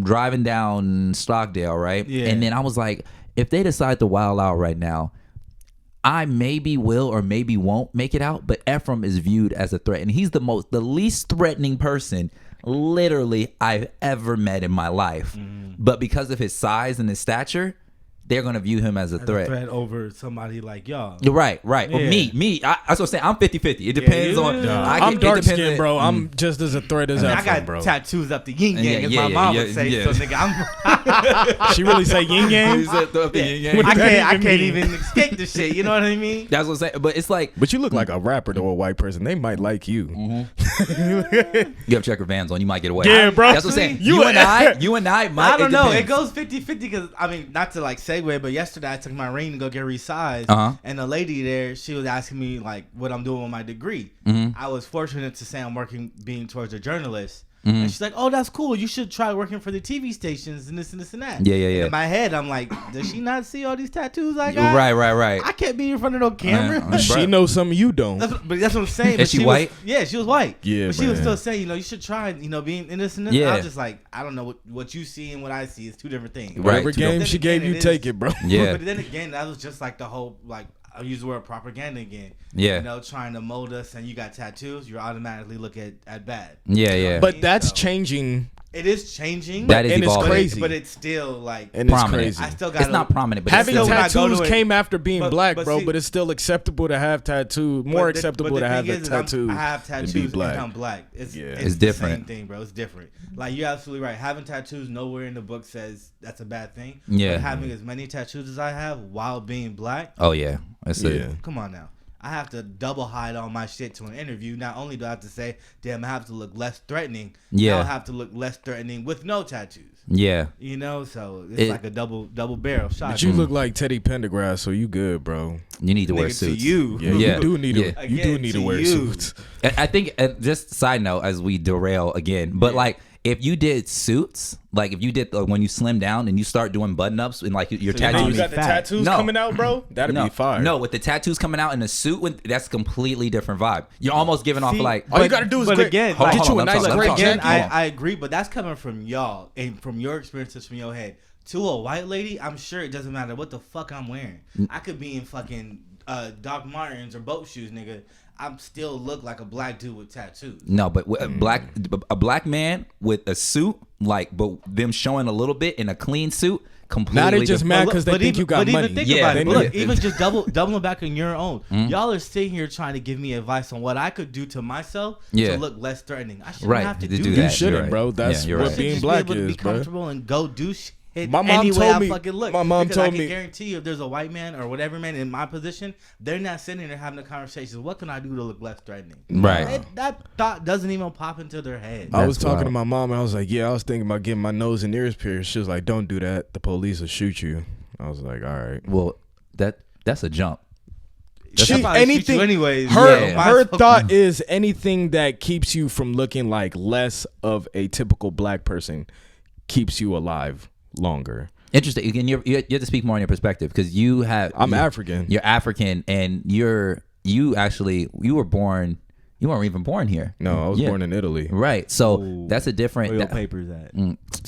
driving down Stockdale, right? Yeah. And then I was like, if they decide to wild out right now, I maybe will or maybe won't make it out, but Ephraim is viewed as a threat. And he's the least threatening person literally I've ever met in my life. But because of his size and his stature, they're going to view him as a threat. threat over somebody like y'all. You're right. Or Yeah. me. That's what I'm saying. I'm 50-50. It depends on. yeah. I'm dark skinned, bro. I'm just as a threat as I Ephraim, got bro. tattoos up the yin yang, as Yeah, my yeah, mom yeah, would say. yeah. So, nigga, I'm. She really say yin yang. What What I does that can't mean? even escape the shit. You know what I mean? That's what I'm saying. But it's like But you look like a rapper to a white person. They might like you. you have checker Vans on, you might get away. Yeah, bro. That's what I'm saying. You You and I might. I don't know. depends. It goes 50-50 because, I mean, not to like segue, but yesterday I took my ring to go get resized. Uh-huh. And the lady there, she was asking me like what I'm doing with my degree. Mm-hmm. I was fortunate to say I'm being towards a journalist. Mm-hmm. And she's like, "Oh, that's cool. You should try working for the TV stations and this and this and that." Yeah, yeah, yeah. In my head, I'm like, does she not see all these tattoos I got? Right. I can't be in front of no camera. Bruh. She knows something you don't. But that's what I'm saying. Is But she was- white? Yeah, she was white. Yeah, but she was man. still saying, you should try, being in this and this. Yeah. I was just like, I don't know what you see and what I see is two different things. Right. Whatever to game Then she again, gave you, it take is- it, bro. Yeah. But then again, that was just like the whole I'll use the word propaganda again. Yeah. Trying to mold us, and you got tattoos, you automatically look at bad. Yeah. But that's So- changing, It is changing. That is and it's evolving. crazy. But it's still like and it's prominent. crazy. I still got. It's not prominent, but Having it's still- still, when I go tattoos to it- came after being but- black, but bro. see- but it's still acceptable to have tattoos. More acceptable to have a tattoo. I have than be tattoos black. and I'm black. It's It's the different. Same thing, bro. It's different. Like you're absolutely right. Having tattoos nowhere in the book says that's a bad thing. Yeah. But having as many tattoos as I have while being black, Oh yeah. That's Yeah. it. come on now. I have to double hide all my shit to an interview. Not only do I have to say, damn, I have to look less threatening. Yeah. Now I have to look less threatening with no tattoos. Yeah. So it's like a double barrel shot. But you look like Teddy Pendergrass, so you good, bro. You need to wear Nigga, to suits. you. Yeah, Yeah. you do need to. Yeah. You do Again, need to to wear you. suits. I think just side note as we derail again, but like if you did suits, like if you did when you slim down and you start doing button ups and like your So you And then tattoos. you got the fat. tattoos No. coming out, bro. That'd no, be fire. No, with the tattoos coming out in a suit, that's a completely different vibe. You're almost giving off See, like. all you gotta do is but great- again, Hold on, get hold you a on, nice I'm sorry, great I'm sorry. Again, jacket. I agree, but that's coming from y'all and from your experiences from your head. To a white lady, I'm sure it doesn't matter what the fuck I'm wearing. I could be in fucking Doc Martens or boat shoes, nigga. I'm still look like a black dude with tattoos. No, but with a black man with a suit, like, but them showing a little bit in a clean suit, completely. Now they just different. mad because they think you got money. Even think Yeah, about they it. know Look, it. even just doubling back on your own. Y'all are sitting here trying to give me advice on what I could do to myself Yeah. to look less threatening. I shouldn't Right, have to to do do that. You that. shouldn't, You're right. bro. That's Yeah, you're what right. I should being just black be able to be is, bro. comfortable and go do shit My mom any way told I me- fucking look. my mom because I told can me- guarantee you, if there's a white man or whatever man in my position, they're not sitting there having a conversation. What can I do to look less threatening? Right. That thought doesn't even pop into their head. I was That's talking to wild. my mom and I was like, yeah, I was thinking about getting my nose and ears pierced. She was like, don't do that. The police will shoot you. I was like, all right. Well, that's a jump. That's probably shoot you anyways. Her Yeah. her thought is anything that keeps you from looking like less of a typical black person keeps you alive longer. Interesting. Again, you have to speak more on your perspective because you have. I'm African. You're African, and you were born. You weren't even born here. No, I was Yeah. born in Italy. Right. So Ooh. that's a different. Where your that- papers at?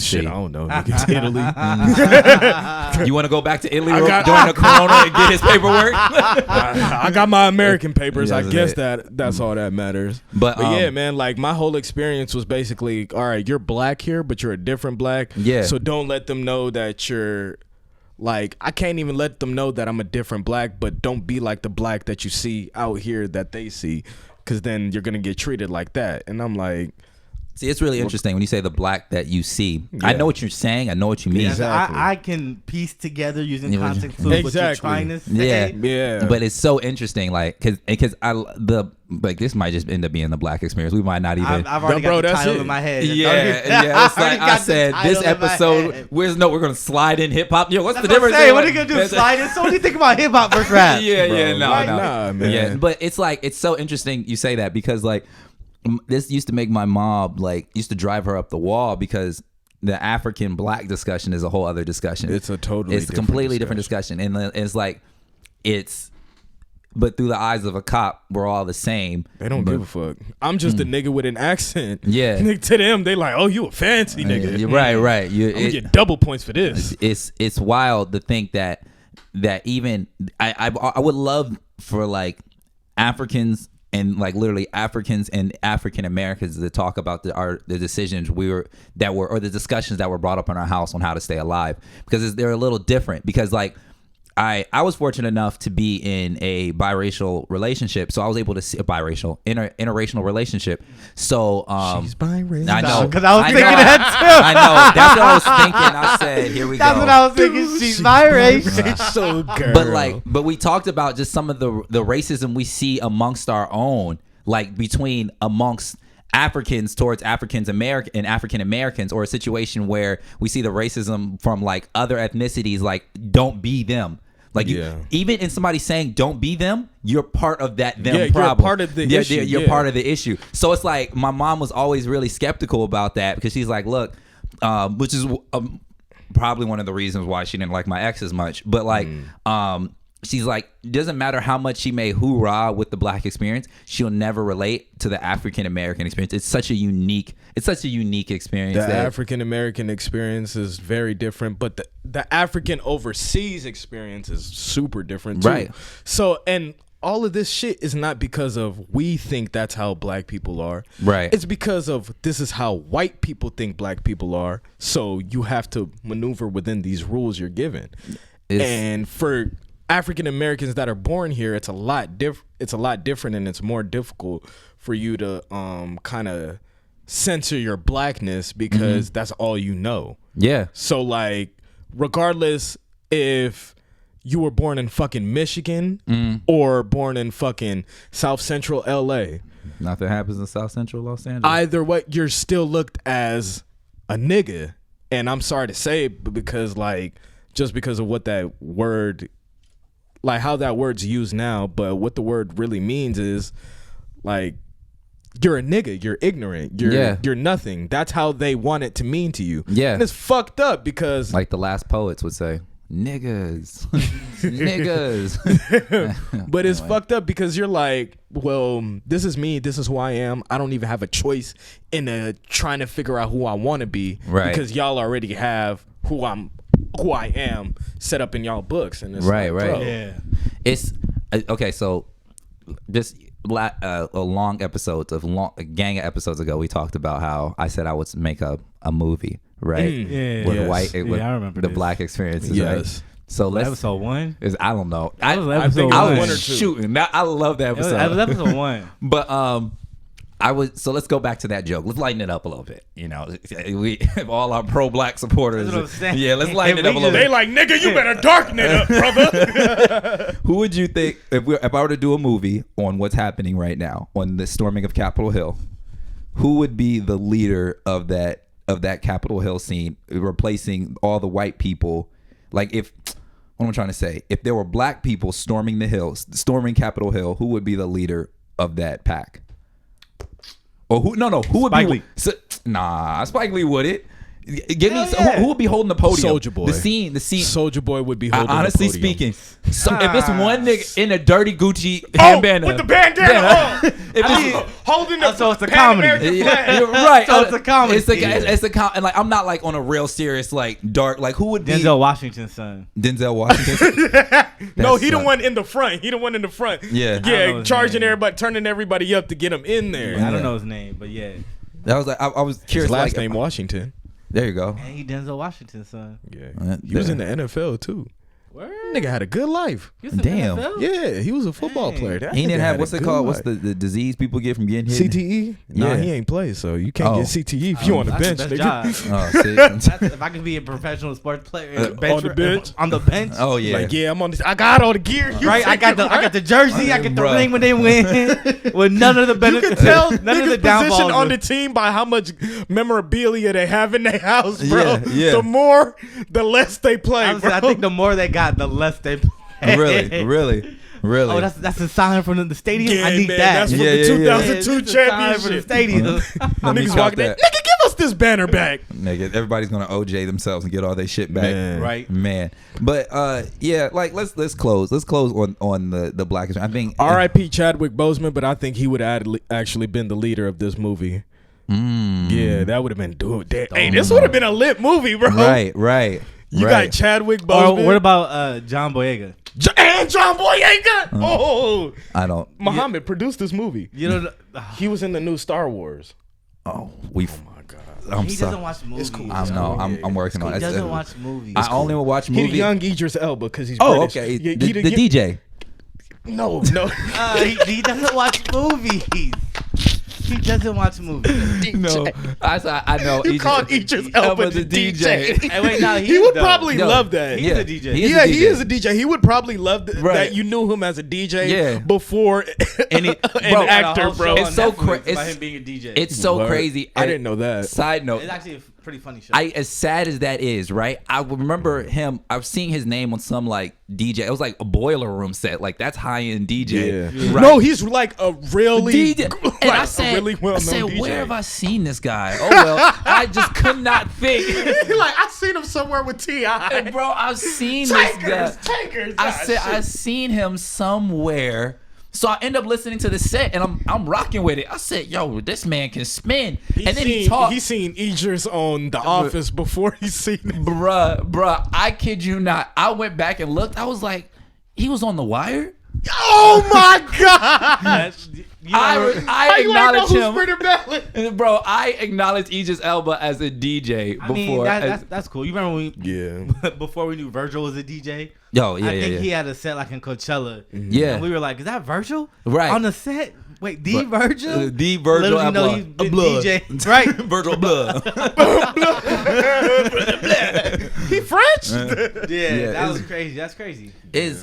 Shit, I don't know. Nigga, it's Italy. You want to go back to Italy I got- during the corona and get his paperwork? I got my American papers. I That's guess it. that's all that matters. But, yeah, man, like my whole experience was basically, all right, you're black here, but you're a different black. Yeah. So don't let them know that you're like I can't even let them know that I'm a different black, but don't be like the black that you see out here that they see, because then you're gonna get treated like that. And I'm like, see, it's really interesting when you say the black that you see. I Yeah. know what you're saying. I know what you mean. Yeah, Exactly. I can piece together using Yeah, context clues what you're exactly. trying to Yeah. say. yeah, But it's so interesting, like, because this might just end up being the black experience. We might not even. I've already Bro, got the that's title it. in my head. Yeah. It's like I said, this episode. We're gonna slide in hip hop. Yo, what's That's the what I'm difference? saying. What are you gonna do? Slide in? So what do you think about hip hop versus rap? Yeah, Bro, no, like, no. nah, man. Yeah, but it's like it's so interesting you say that because like this used to make my mom like used to drive her up the wall because the African black discussion is a whole other discussion. It's a totally it's a different completely different discussion, and it's like it's. But through the eyes of a cop, we're all the same. They don't give a fuck. I'm just a nigga with an accent. Yeah. To them, they like, oh, you a fancy nigga. You're right. I'm gonna get double points for this. It's wild to think that even I would love for like Africans and like literally Africans and African Americans to talk about the decisions or the discussions that were brought up in our house on how to stay alive, because they're a little different. Because like I was fortunate enough to be in a biracial relationship, so I was able to see a interracial relationship. So She's biracial. I know, because I was thinking know. that too. I know. That's what I was thinking. I said, here we That's go. what I was thinking. She's biracial. Girl. But we talked about just some of the racism we see amongst our own, like amongst Africans towards African Americans, or a situation where we see the racism from like other ethnicities, like don't be them. Like even in somebody saying don't be them, you're part of that them Yeah, problem. you're part of the issue. You're part of the issue. So it's like my mom was always really skeptical about that, because she's like, look, which is probably one of the reasons why she didn't like my ex as much. But like, she's like, it doesn't matter how much she may hoorah with the black experience, she'll never relate to the African American experience. It's such a unique experience. The African American experience is very different, but the African overseas experience is super different too. Right. So, and all of this shit is not because of we think that's how black people are. Right. It's because of this is how white people think black people are. So you have to maneuver within these rules you're given. And for African Americans that are born here, it's a lot different, and it's more difficult for you to kind of censor your blackness because that's all you know. Yeah. So like, regardless if you were born in fucking Michigan or born in fucking South Central LA, Nothing happens in South Central Los Angeles. either way, you're still looked as a nigga. And I'm sorry to say it, but because like, just because of what that word, like how that word's used now, but what the word really means is like, you're a nigga, you're ignorant, you're nothing. That's how they want it to mean to you. Yeah. And it's fucked up because like the last poets would say, niggas. Niggas. but it's fucked up because you're like, well, this is me, this is who I am. I don't even have a choice in trying to figure out who I want to be, right? Because y'all already have who I am set up in y'all books, and it's right. bro. Yeah. It's okay. So just a long episodes of a gang of episodes ago, we talked about how I said I would make a movie, right? Yeah. With Yes. white, with I remember the this. black experiences, Yes. right? So let's. Episode 1. I don't know. That was episode think I one was or two. shooting. I love that It was episode. episode 1. But so let's go back to that joke. Let's lighten it up a little bit. You know, we all our pro-black supporters. That's what I'm saying. Yeah, let's lighten it up a little They bit. like, nigga, you better darken it up, brother. Who would you think if I were to do a movie on what's happening right now on the storming of Capitol Hill? Who would be the leader of that Capitol Hill scene, replacing all the white people? Like what am I trying to say? If there were black people storming Capitol Hill, who would be the leader of that pack? Or who? No. Who would Spike be? Lee. Nah, Spike Lee would it? Give me Hell yeah. who would be holding the podium? Soulja Boy. The scene. Soulja Boy would be holding Honestly the podium. speaking, so if it's one nigga in a dirty Gucci handbandana, with the bandana on. if it's, Holding the So it's a Pan comedy. American yeah, flag. you're right. So it's a comedy. It's a and like I'm not like on a real serious like dark like who would be Denzel Washington's son. Denzel Washington? No, he the That's one in the front. He the one in the front. Yeah. I don't know Yeah, his charging name. everybody, turning everybody up to get him in there. I don't know his name, but yeah. That was like I was His curious. last like, name Washington. There you go. And he Denzel Washington's son. Yeah, he was in the NFL too. Word? Nigga had a good life. He was in Damn. the NFL? Yeah, he was a football Dang. player. That He nigga didn't had have a what's it good called? What's life. the disease people get from getting hit? CTE? Nah, Yeah. he ain't play, so you can't Oh. get CTE if you on the That's bench, the nigga. best job. Oh, see? That's, if I could be a professional sports player, on the bench? on the bench, Oh yeah. Like, yeah, I'm on this. I got all the gear. You right? I got the jersey, I get the Bruh. ring when they win, with none of the You benefits. can tell none of the niggas' downfalls. position on the team by how much memorabilia they have in their house, bro. Yeah, yeah. The more, the less they play, Honestly, bro. I think the more they got, the less they play. Really. Oh, that's a sign from the stadium. Yeah, I need man, that. that's from Yeah, the yeah, yeah. 2002 This is a sign for the championship. stadium. Let me Niggas count walking in. that. Nigga, give us this banner back. Nigga, everybody's gonna OJ themselves and get all their shit back. Man. Right. Man. But yeah, like let's close. Let's close on the Black History. I think R.I.P. Chadwick Boseman, but I think he would have actually been the leader of this movie. Yeah, that would have been dude. Hey, this would have been a lit movie, bro. Right. You right. got Chadwick Or Boseman. what about John Boyega? And John Boyega. Oh, I don't. Muhammad produced this movie. You know, He was in the new Star Wars. Oh, we. My God. I'm he sorry. doesn't watch movies. cool. I know. I'm working on He it. doesn't watch movies. I only will watch He movies. the young Idris Elba because he's Oh, British. okay. Yeah, The he DJ. No. he doesn't watch movies. He doesn't watch movies. No, I know. You called Idris Elba the DJ. Hey, wait, no, He would though. probably Yo, love that. He's a DJ. He is Yeah, a he DJ. is a DJ. He would probably love Right. that you knew him as a DJ Yeah. before Any- an bro, actor, bro. It's so cra- About it's- him being a DJ. It's so Word. crazy. I didn't know that. Side note, It's actually a pretty funny show. as sad as that is, right? I remember him. I've seen his name on some like DJ. It was like a Boiler Room set. Like that's high end DJ. Yeah. Right. No, he's like a really, DJ. like And I a said, really well-known DJ. where have I seen this guy? Oh well, I just could not think. like I seen him somewhere with T.I. Bro, I've seen this guy. Takers. I said I seen him somewhere. So I end up listening to the set and I'm rocking with it. I said, "Yo, this man can spin." And then he talked. He seen Idris on The Office before he seen him. Bruh, I kid you not. I went back and looked. I was like, he was on The Wire. Oh my God! I How you ain't know acknowledge who's him. Britta Ballin? Bro, I acknowledged Idris Elba as a DJ I before. mean, that's cool. You remember when Yeah. before we knew Virgil was a DJ? Yo, yeah, I think yeah. he had a set like in Coachella. Yeah. And we were like, is that Virgil? Right. On the set? Wait, the Virgil? The Virgil Little you know Abloh. he's been Blood. DJ. Right. Virgil Blood. He French? Yeah, that was it's- crazy. That's crazy. it's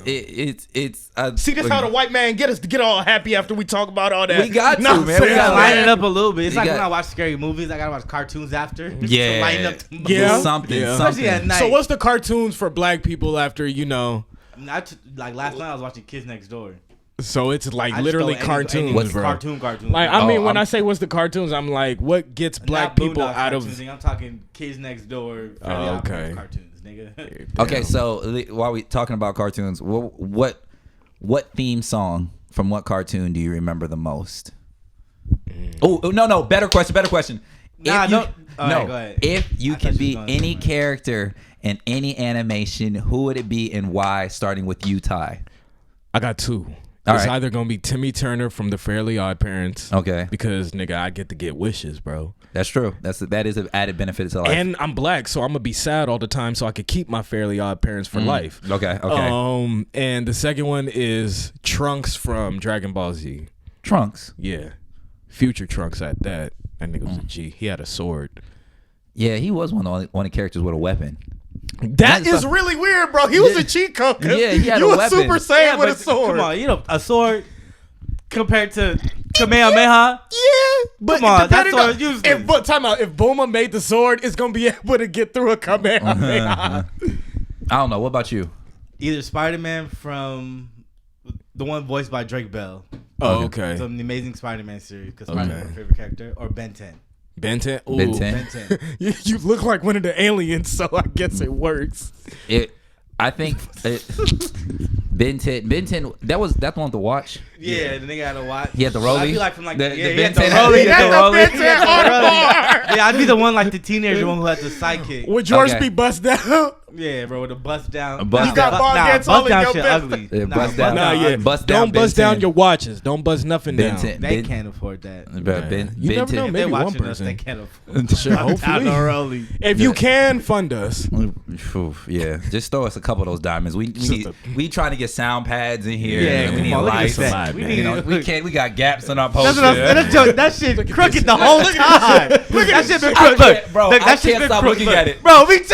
See, this how the white man get us to get all happy after we talk about all that. We got to, nonsense. man. We You gotta gotta line it up a little bit. It's You like got- when I watch scary movies, I gotta watch cartoons after. Yeah. To line up the Yeah. something. Yeah. Especially at night. So what's the cartoons for black people after, you know? Like last night I was watching Kids Next Door. So it's like I just literally throw any- cartoons, any bro. cartoons. Like I mean, Oh, when I'm- I say what's the cartoons, I'm like, what gets black Not people Boondocks out cartoons, of? nigga. I'm talking Kids Next Door. Fairly Odd Parents okay. Cartoons, nigga. Okay, so while we talking about cartoons, what theme song from what cartoon do you remember the most? Oh no, better question. Nah, If you- no. All right, go ahead. If you I can thought you be was going any somewhere. character in any animation, who would it be and why? Starting with you, Ty. I got two. All It's right. either gonna be Timmy Turner from the Fairly Odd Parents. Okay, Because nigga, I get to get wishes, bro. that's true. That is an added benefit to life. And I'm black, so I'm gonna be sad all the time, so I could keep my Fairly Odd Parents for life. Okay. And the second one is Trunks from Dragon Ball Z. Trunks. Yeah, future Trunks at that. That nigga was a G. He had a sword. Yeah, he was one of the characters with a weapon. That is really weird, bro. He was a cheat code. Yeah, he had you a was weapon. Super Saiyan with a but sword. Come on, you know, a sword compared to Kamehameha. Yeah, but Come on, that depending sword on- is useless. If, but time out. If Bulma made the sword, it's gonna be able to get through a Kamehameha. I don't know. What about you? Either Spider-Man from the one voiced by Drake Bell Oh, okay. from the Amazing Spider-Man series, because Okay. Spider-Man's my favorite character, or Ben 10. Ben 10. Ooh. Ben 10. Ben 10. You look like one of the aliens, so I guess it works. I think Ben 10. That's the one to watch. Yeah, the nigga had a watch. He had the I rollie? feel like from like The he Ben had the 10 rollie. He had the rollie. Ben 10 on the bar. Yeah, I'd be the one like the teenager one who had the sidekick. Would yours Okay. be bust down? Yeah, bro, with the bust down. Bust You got down. baguettes all bust in down your shit bed. ugly. Yeah, bust down. Nah, yeah. Bust down Don't bust Ben down 10. your watches. Don't bust nothing Ben down. 10. They Ben- can't afford that. But Ben, You Ben never 10. know. If Maybe they one watching us, they person. can't afford Sure, Down hopefully. or early. If you can fund us, Oof, yeah, just throw us a couple of those diamonds. Just We trying to get sound pads in here. Yeah, and we come need on, look at lights. this light, set. man. We You need. know, we can't. We got gaps in our That's poster. what I'm saying. That shit crooked the whole time. That shit been crooked. can't- bro, Look, I that shit can't been stop crooked. looking at it. Bro, me too.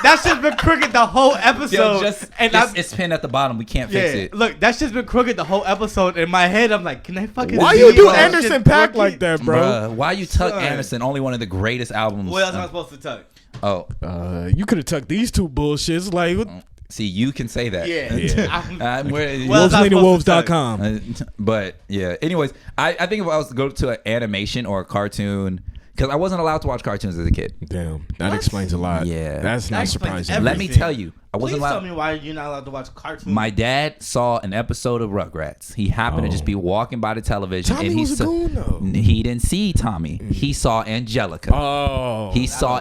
That shit's been crooked the whole episode. Yo, just and it's pinned at the bottom. We can't fix yeah, it. look, that shit's been crooked the whole episode. In my head, I'm like, can they fucking? why see you it, do bro? That Anderson shit Paak crooked? like that, bro? Bruh, why you tuck Son. Anderson? Only one of the greatest albums. What else am I supposed to tuck? Oh, You could have tucked these two bullshits. Like, what- see, you can say that. Yeah. I'm where, Well, WolvesLeadingWolves.com. but yeah. Anyways, I think if I was to go to an animation or a cartoon, because I wasn't allowed to watch cartoons as a kid. Damn, that What? explains a lot. Yeah. That's That not explains surprising. everything. Let me tell you, I wasn't Please allowed. tell me why you're not allowed to watch cartoons. My dad saw an episode of Rugrats. He happened to just be walking by the television, Tommy and he was a saw. goon, though. He didn't see Tommy. He saw Angelica. Oh, He saw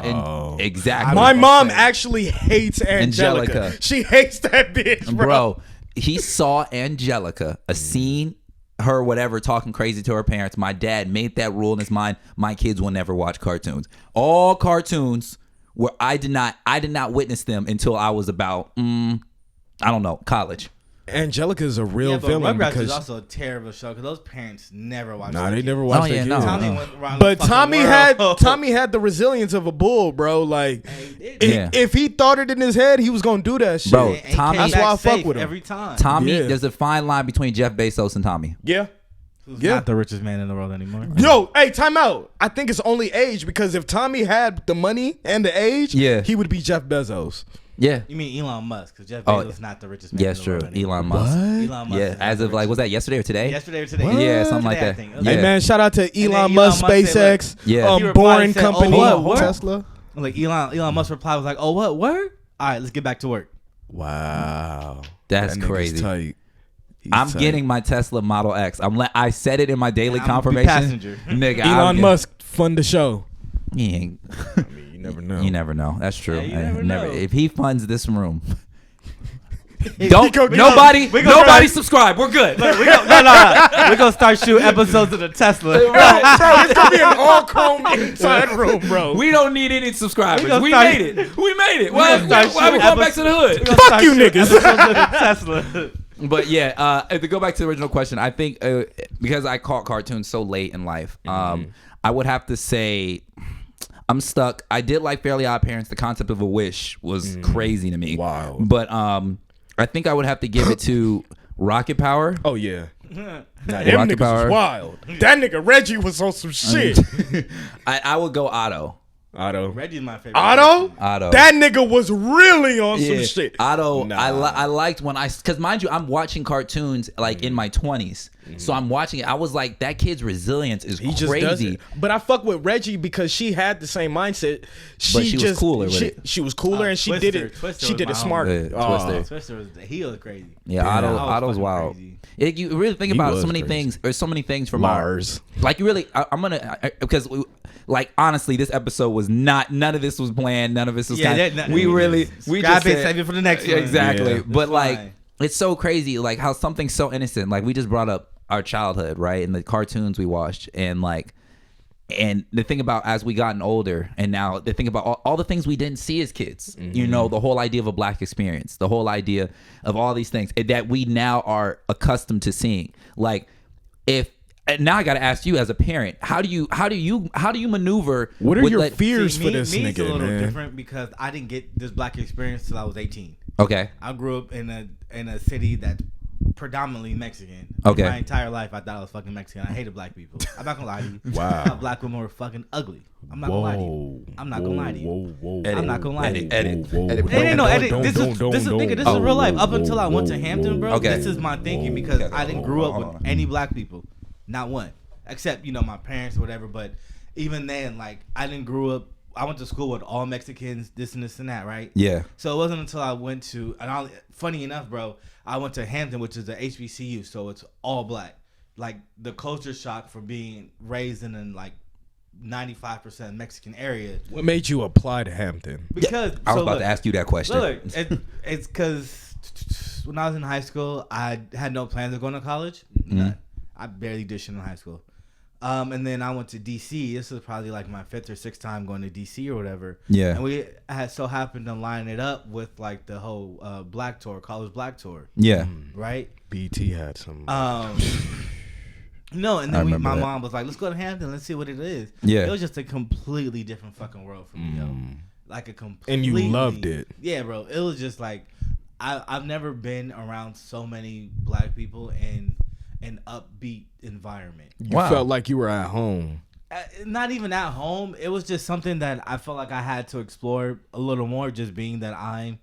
exactly. my was mom gonna say. actually hates Angelica. Angelica. She hates that bitch, bro. Bro, he saw Angelica, a scene, her whatever, talking crazy to her parents. My dad made that rule in his mind. My kids will never watch cartoons. All cartoons where I did not witness them until I was about I don't know, college. Angelica is a real yeah, but villain Rugrats is because also a terrible show because those parents never watch. nah, their they kids. never watched Oh, yeah, their no. kids. Tommy No. went around But the fucking Tommy world. had the resilience of a bull, bro. Like, He did. Yeah. if he thought it in his head, he was gonna do that shit. Bro, And he Tommy- came That's back why I fuck safe with him. every time. Tommy, Yeah. there's a fine line between Jeff Bezos and Tommy. Yeah. Who's Yeah. not the richest man in the world anymore. Yo, hey, time out. I think it's only age because if Tommy had the money and the age, Yeah. he would be Jeff Bezos. Yeah. You mean Elon Musk? Because Jeff Oh, Bezos is not the richest man. Yeah, in the true. world anymore. Elon Musk. Elon Musk. Yeah, is not as the of like, richest. was that yesterday or today? Yesterday or today? What? Yeah, something like Today, I that. think. Yeah. Hey man, shout out to then Elon Elon Musk, Musk said, SpaceX, Yeah. He replied Boring and said, Company, "Oh, what? Tesla. Like Elon Musk reply was like, "Oh, what word? All right, let's get back to work." Wow, That's That nigga's crazy. tight. He's I'm tight. getting my Tesla Model X. I said it in my daily And I'm gonna be confirmation. passenger. Nigga, Elon Musk fund the show. He ain't. I mean, you never know. You never know. That's true. Yeah, you I never know. If he funds this room, We don't go- nobody we go nobody try- subscribe. We're good. Look, we gonna we're gonna start shooting episodes of the Tesla. bro, it's gonna be an all chrome inside room, bro. We don't need any subscribers. We gonna We start- made it. We made it. Why gonna start are we shooting going back to the hood? Fuck you, niggas. Episodes of the Tesla. But yeah, to go back to the original question, I think because I caught cartoons so late in life, I would have to say I'm stuck. I did like Fairly Odd Parents. The concept of a wish was crazy to me. Wow. But I think I would have to give it to Rocket Power. Oh yeah. Nah, them Rocket niggas Power. was wild. That nigga Reggie was on some shit. I would go Otto. Otto. Reggie's my favorite. Otto? Otto. That nigga was really on some shit. Otto, Nah. I liked when because mind you, I'm watching cartoons like in my 20s, so I'm watching it. I was like, that kid's resilience is He crazy. just does it. But I fuck with Reggie because she had the same mindset. But she was cooler with it. She was cooler and she Twister. did it. Twister she was did my it smart. homie. Yeah, Oh. Twister. Twister was he was crazy. Yeah, Yeah. Otto, That was Otto's fucking wild. crazy. You really think He about was so many crazy. things. There's so many things from Lars. like you really. I'm gonna because like honestly, this episode was not. None of this was planned. None of this was. Yeah, kind we really we grab just it, said- save it for the next one. Exactly. Yeah. But It's like fine. it's so crazy, like how something so innocent. Like we just brought up our childhood, right, and the cartoons we watched, and like. And the thing about as we gotten older and now the thing about all the things we didn't see as kids, you know, the whole idea of a black experience, the whole idea of all these things that we now are accustomed to seeing. Like and now I got to ask you as a parent, how do you maneuver? What are with your fears See, for this me, it's a nigga, little man? different because I didn't get this black experience till I was 18. Okay. I grew up in a city that's predominantly Mexican. Okay. My entire life, I thought I was fucking Mexican. I hated black people. I'm not gonna lie to you. Wow. I thought black women were fucking ugly. I'm not gonna lie to you. I'm not gonna lie to you. Whoa. I'm not gonna lie to you. Edit. It ain't no edit. This is nigga. This is real life. Up until I went to Hampton, bro. Okay. This is my thinking because Okay, I didn't grow up hold with on. any black people, not one, except my parents or whatever. But even then, like I didn't grow up. I went to school with all Mexicans, this and this and that, right? Yeah. So it wasn't until I went to, funny enough, bro, I went to Hampton, which is the HBCU, so it's all black. Like the culture shock for being raised in like 95% Mexican area. What made you apply to Hampton? Because I was so about look, to ask you that question. Look, it's because when I was in high school, I had no plans of going to college. None. I barely did shit in high school. And then I went to DC. This was probably like my 5th or 6th time going to DC or whatever. Yeah. And we had so happened to line it up with like the whole Black Tour, college Black Tour. Yeah. Right? BT had some. No, and I then remember my that. mom was like, let's go to Hampton. Let's see what it is. Yeah. It was just a completely different fucking world for me, yo. Like a completely. And you loved it. Yeah, bro. It was just like, I've never been around so many black people in an upbeat environment. You Wow. felt like you were at home. Not even at home. It was just something that I felt like I had to explore a little more, just being that I'm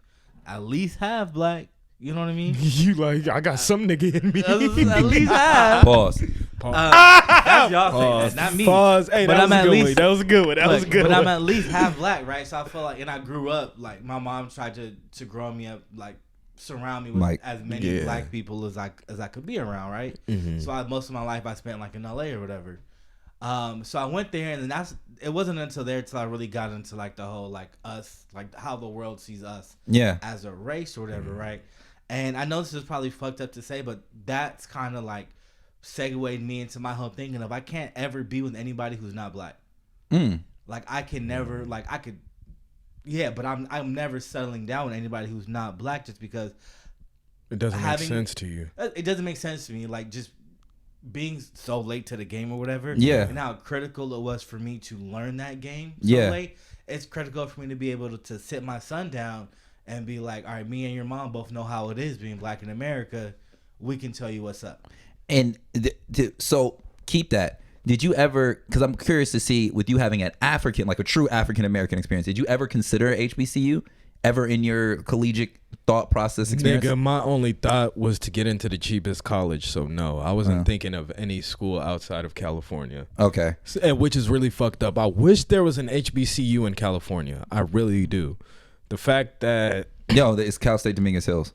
at least half black. You know what I mean? You like, I got some nigga in me. At least half. Pause. That's y'all saying that, not me. Pause. Hey, But that was I'm a at good one. least- That was a good one. That was a Look, good but one. I'm at least half black, right? So I feel like, and I grew up like my mom tried to grow me up, like surround me with Like, as many yeah. black people as I could be around, right? So most of my life I spent like in LA or whatever. So I went there, and then it wasn't until there till I really got into like the whole like us, like how the world sees us Yeah. as a race or whatever, right? And I know this is probably fucked up to say, but that's kind of like segued me into my whole thinking of I can't ever be with anybody who's not black. Like I can never, like I could, yeah, but I'm never settling down with anybody who's not black just because It doesn't make having- sense to you. it doesn't make sense to me. Like just being so late to the game or whatever. Yeah. And how critical it was for me to learn that game so Yeah. late. It's critical for me to be able to sit my son down and be like, all right, me and your mom both know how it is being black in America. We can tell you what's up. And so keep that. Did you ever, because I'm curious to see, with you having an African, like a true African American experience, did you ever consider HBCU ever in your collegiate thought process experience? Nigga, my only thought was to get into the cheapest college, so no, I wasn't thinking of any school outside of California. Okay. And which is really fucked up. I wish there was an HBCU in California. I really do. The fact that No, it's Cal State Dominguez Hills.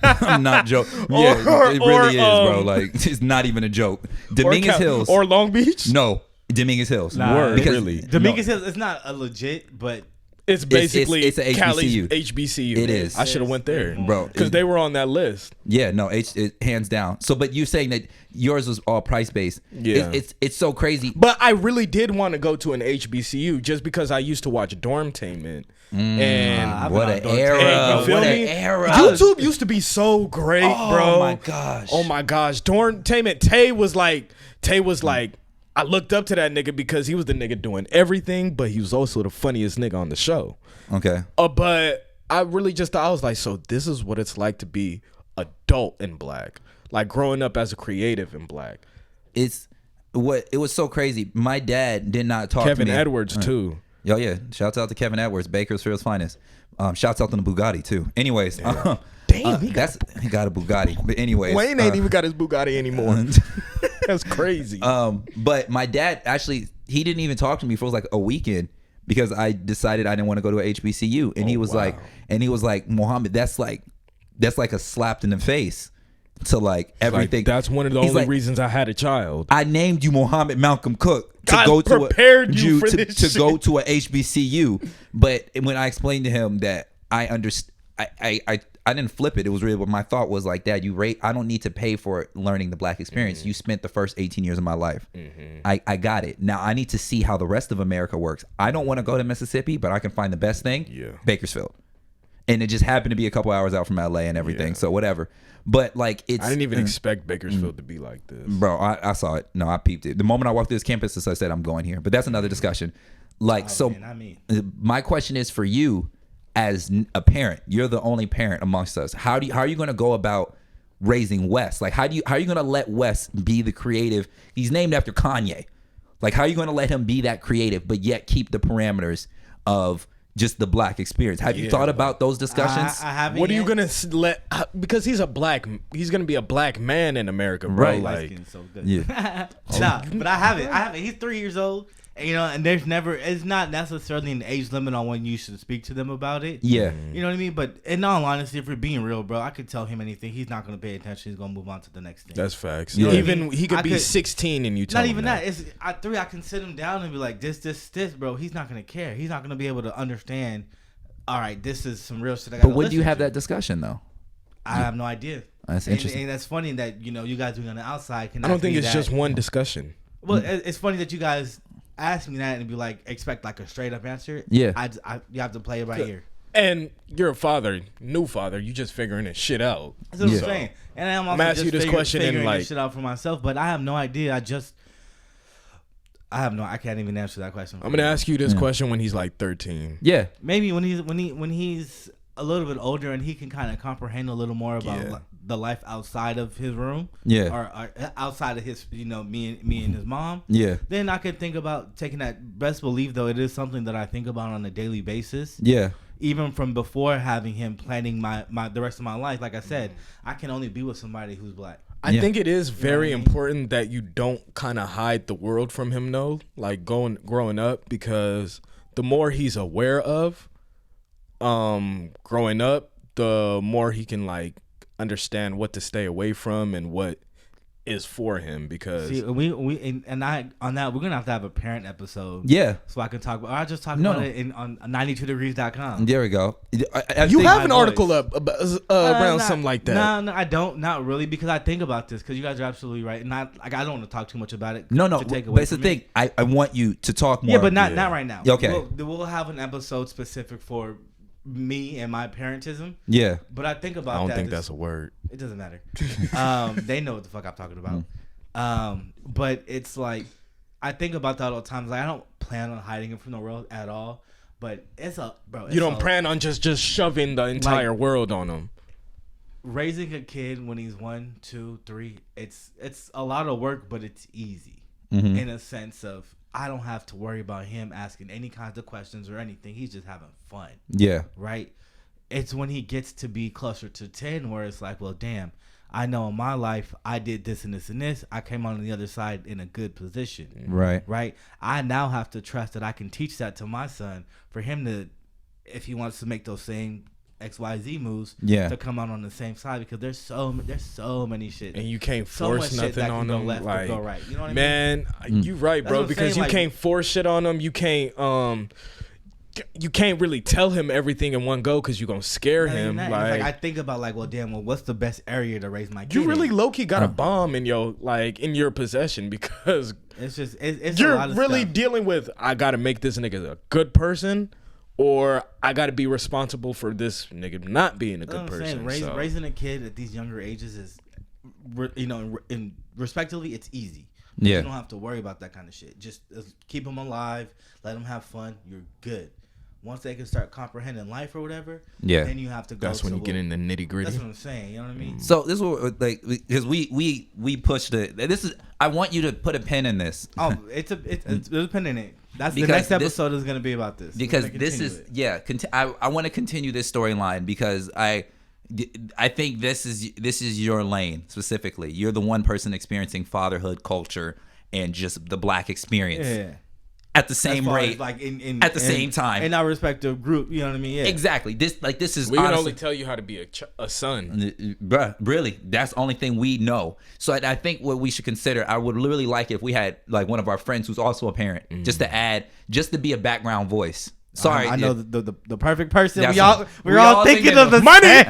I'm not joking. Yeah, it really or, is, bro. Like, it's not even a joke. Dominguez Hills. or Long Beach. No, Dominguez Hills. Word, Because- really. Dominguez Hills, it's not a legit, but It's basically it's a Cali's HBCU. HBCU. It is. I should have went there, Bro, because they were on that list. Yeah, no, hands down. So, but you saying that yours was all price based? Yeah. it's so crazy. But I really did want to go to an HBCU just because I used to watch Dormtainment. And I've What been an on Dormtainment. era! you feel What me? an era! YouTube used to be so great, bro. Oh my gosh! Oh my gosh. Dormtainment. Tay was like, I looked up to that nigga because he was the nigga doing everything, but he was also the funniest nigga on the show. Okay. But I really just thought, I was like, so this is what it's like to be adult in black, like growing up as a creative in black. It was so crazy. My dad did not talk Kevin to me. Edwards too. Oh yeah, shouts out to Kevin Edwards, Bakersfield's finest. Shouts out to the Bugatti too. Anyways, he got a Bugatti. But anyways, Wayne ain't even got his Bugatti anymore. That's crazy. But my dad actually, he didn't even talk to me for like a weekend because I decided I didn't want to go to a HBCU, and he was like, Mohammed, that's like a slap in the face to like everything. Like, that's one of the He's only like, reasons I had a child. I named you Muhammad Malcolm Cook to God go to prepared you for this to go shit. to a HBCU. But when I explained to him that I understand, I didn't flip it. It was really what my thought was like, Dad, I don't need to pay for learning the black experience. Mm-hmm. You spent the first 18 years of my life. I got it. Now I need to see how the rest of America works. I don't want to go to Mississippi, but I can find the best thing. Yeah. Bakersfield. And it just happened to be a couple hours out from LA and everything. Yeah. So whatever. But like I didn't even expect Bakersfield to be like this. Bro, I saw it. No, I peeped it. The moment I walked through this campus, as I said, I'm going here. But that's another discussion. Like, my question is for you as a parent. You're the only parent amongst us. How are you going to go about raising Wes? Like, how are you going to let Wes be the creative? He's named after Kanye. Like, how are you going to let him be that creative, but yet keep the parameters of just the black experience? Have you thought about those discussions? I haven't. What are you yet. gonna let? Because he's gonna be a black man in America, bro. Right. Like, Light skin, so good. Yeah. Nah, but I haven't. He's 3 years old. You know, and it's not necessarily an age limit on when you should speak to them about it. Yeah. You know what I mean? But in all honesty, if we're being real, bro, I could tell him anything. He's not going to pay attention. He's going to move on to the next thing. That's facts. Yeah. Even he could I be could- 16 and you tell Not him even that. It's I can sit him down and be like, this, bro. He's not going to care. He's not going to be able to understand. All right, this is some real shit. I But gotta when do you listen have to. that discussion though? I have no idea. That's And- interesting. And that's funny that you guys being on the outside can. I don't ask think me it's that. just one discussion. Well, it's funny that you guys ask me that and be like, expect like a straight up answer. Yeah. You have to play it by ear. And you're a father, new father. You just figuring this shit out. That's what Yeah. I'm saying. And I'm also I'm asking just you this question figuring in, like- this shit out for myself. But I have no idea. I can't even answer that question. I'm gonna ask you this question when he's like 13. Yeah. Maybe when he's a little bit older and he can kind of comprehend a little more about Yeah. the life outside of his room. Yeah. Or outside of his, me and his mom. Yeah. Then I could think about taking that. Best believe though, it is something that I think about on a daily basis. Yeah. Even from before having him planning the rest of my life. Like I said, I can only be with somebody who's black. I Yeah. think it is very what I mean? important that you don't kind of hide the world from him, though. Like growing up, because the more he's aware of, growing up, the more he can like understand what to stay away from and what is for him. Because See, and I on that we're gonna have a parent episode. Yeah. So I can talk about. I just talked No. about it on 92degrees.com. There we go. I you think- have an my article voice. up around Not- something like that. No, I don't. Not really, because I think about this. Because you guys are absolutely right. And I don't want to talk too much about it. No, to take away but it's the from thing. it. I want you to talk more. Yeah, but not right now. Okay. We'll have an episode specific for me and my parentism. Yeah. But I think about I don't that. think that's a word. It doesn't matter. They know what the fuck I'm talking about. But it's like I think about that all the time. Like I don't plan on hiding it from the world at all. But it's You don't plan on just shoving the entire world on him. raising a kid when he's 1, 2, 3. It's a lot of work, but it's easy Mm-hmm. in a sense of I don't have to worry about him asking any kinds of questions or anything. He's just having fun. Yeah. Right? It's when he gets to be closer to 10 where it's like, well, damn, I know in my life I did this and this and this. I came on the other side in a good position. Right. Right? I now have to trust that I can teach that to my son for him to, if he wants to make those same XYZ moves, Yeah. to come out on the same side, because there's so many shit. And you can't So force much shit nothing that can on go them. left or Like, go right. You know what I man, you right, That's bro. what I'm Because saying, you like- can't force shit on him. You can't really tell him everything in one go because you're gonna scare Not even him. that. It's Like, I think about well, damn, what's the best area to raise my kid? you really in? low key got a bomb in your possession because It's just it's a you're lot of really stuff. dealing with. I gotta make this nigga a good person, or I gotta be responsible for this nigga not being a That's good what I'm saying. person. So, Raising a kid at these younger ages is, in respectively, it's easy. Yeah. You don't have to worry about that kind of shit. Just keep them alive, let them have fun. You're good. Once they can start comprehending life or whatever, Yeah. then you have to go. that's when to you get in the nitty That's gritty. what I'm saying. You know what I mean? So this is what, like, because we pushed it. This is. I want you to put a pin in this. Oh, it's there's a pin in it. That's the Because next this- episode is gonna be about this. We're Because gonna this continue is it. I want to continue this storyline because I think this is your lane specifically. You're the one person experiencing fatherhood culture and just the black experience Yeah. at the As same far as, rate, like at the same time. in our respective group. You know what I mean? Yeah. Exactly. This is We can honestly, only tell you how to be a son. bruh, really, that's the only thing we know. So I think what we should consider, I would really like if we had like one of our friends who's also a parent, just to add, just to be a background voice. Sorry, I know the perfect person. That's We're all thinking of the Money.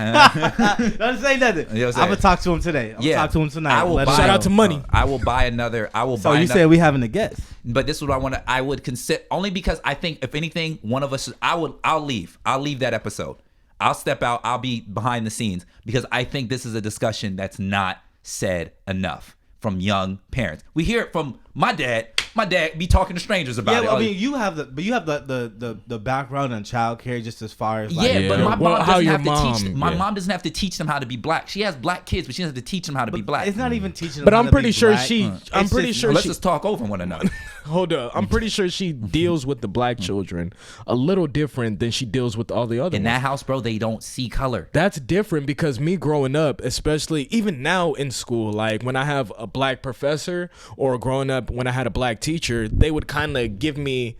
Don't say nothing. You know what I'm I'm saying? gonna talk to him today. I'm gonna talk to him tonight. I will Let him buy, Shout know. out to Money. I will buy another. I will So buy. you another, said we having a guest? But this is what I want to. I would consider only because I think if anything, one of us. I'll leave. I'll leave that episode. I'll step out. I'll be behind the scenes because I think this is a discussion that's not said enough from young parents. We hear it from my dad. My dad be talking to strangers about Yeah, it. well, I mean, you have the background on childcare just as far as like, Yeah, but my Well, mom how doesn't your have to teach. mom- My yeah. mom doesn't have to teach them how to be black. She has black kids, but she doesn't have to teach them how to be black. It's not even teaching. But them I'm how to pretty be sure black. I'm It's pretty just- sure Let's she. just talk over one another. hold up. I'm pretty sure she deals with the black children a little different than she deals with all the other In ones. that house, bro, they don't see color. That's different because me growing up, especially even now in school, like when I have a black professor or growing up when I had a black teacher, they would kind of they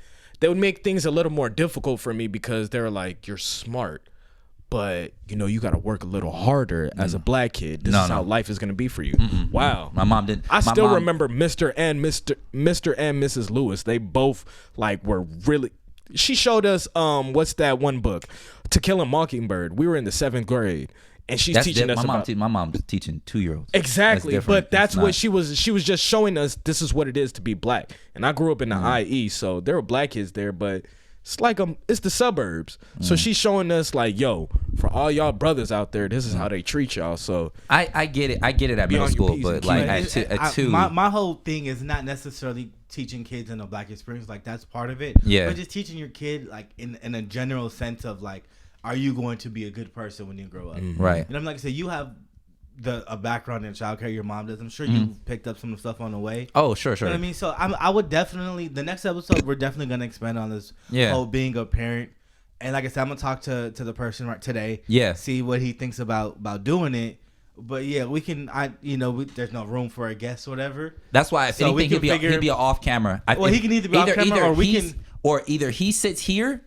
would make things a little more difficult for me because they were like, you're smart, but you got to work a little harder as a black kid. This is how life is going to be for you. Wow. My mom didn't. I still remember Mr. and Mrs. Lewis. They both were really. She showed us what's that one book, To Kill a Mockingbird. We were in the 7th grade, and she's teaching us about. My mom's teaching 2-year-olds. Exactly, but that's what not. she was. She was just showing us this is what it is to be black. And I grew up in the IE, so there were black kids there, but it's like it's the suburbs. So she's showing us like, yo, for all y'all brothers out there, this is how they treat y'all. So I get it. I get it at middle on your school, P's but and like Q's. at two. My whole thing is not necessarily teaching kids in a black experience. Like that's part of it. Yeah. But just teaching your kid like in a general sense of like, are you going to be a good person when you grow up? Right. And I'm like I said, you have a background in childcare. Your mom does. I'm sure you picked up some stuff on the way. Oh, sure. You know what I mean? So I would definitely, the next episode, we're definitely going to expand on this whole being a parent. And like I said, I'm going to talk to the person right today. Yeah. See what he thinks about doing it. But yeah, we can, there's no room for a guest or whatever. That's why if So we anything, can he'll be off camera. Well, he can either be off camera or we can. Or either he sits here.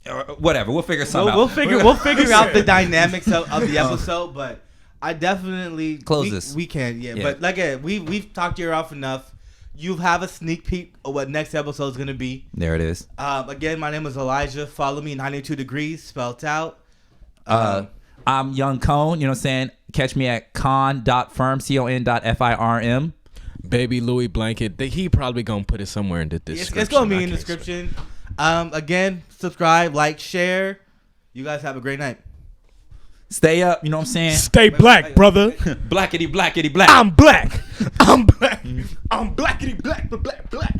Or whatever. We'll figure something out. We'll figure out the dynamics of the episode, but I definitely Close this. We can, yeah. But like we've talked your ear off enough. You have a sneak peek of what next episode is gonna be. There it is. Again, my name is Elijah. Follow me, 92 Degrees, spelled out. I'm Young Cone. You know what I'm saying? Catch me at con.firm, con.firm. Baby Louis Blanket, he probably gonna put it somewhere in the description. It's gonna be in the description. Again, subscribe, like, share. You guys have a great night. Stay up. You know what I'm saying? Stay black, brother. Blackity, blackity, black. I'm black. I'm black. I'm blackity black, black, black.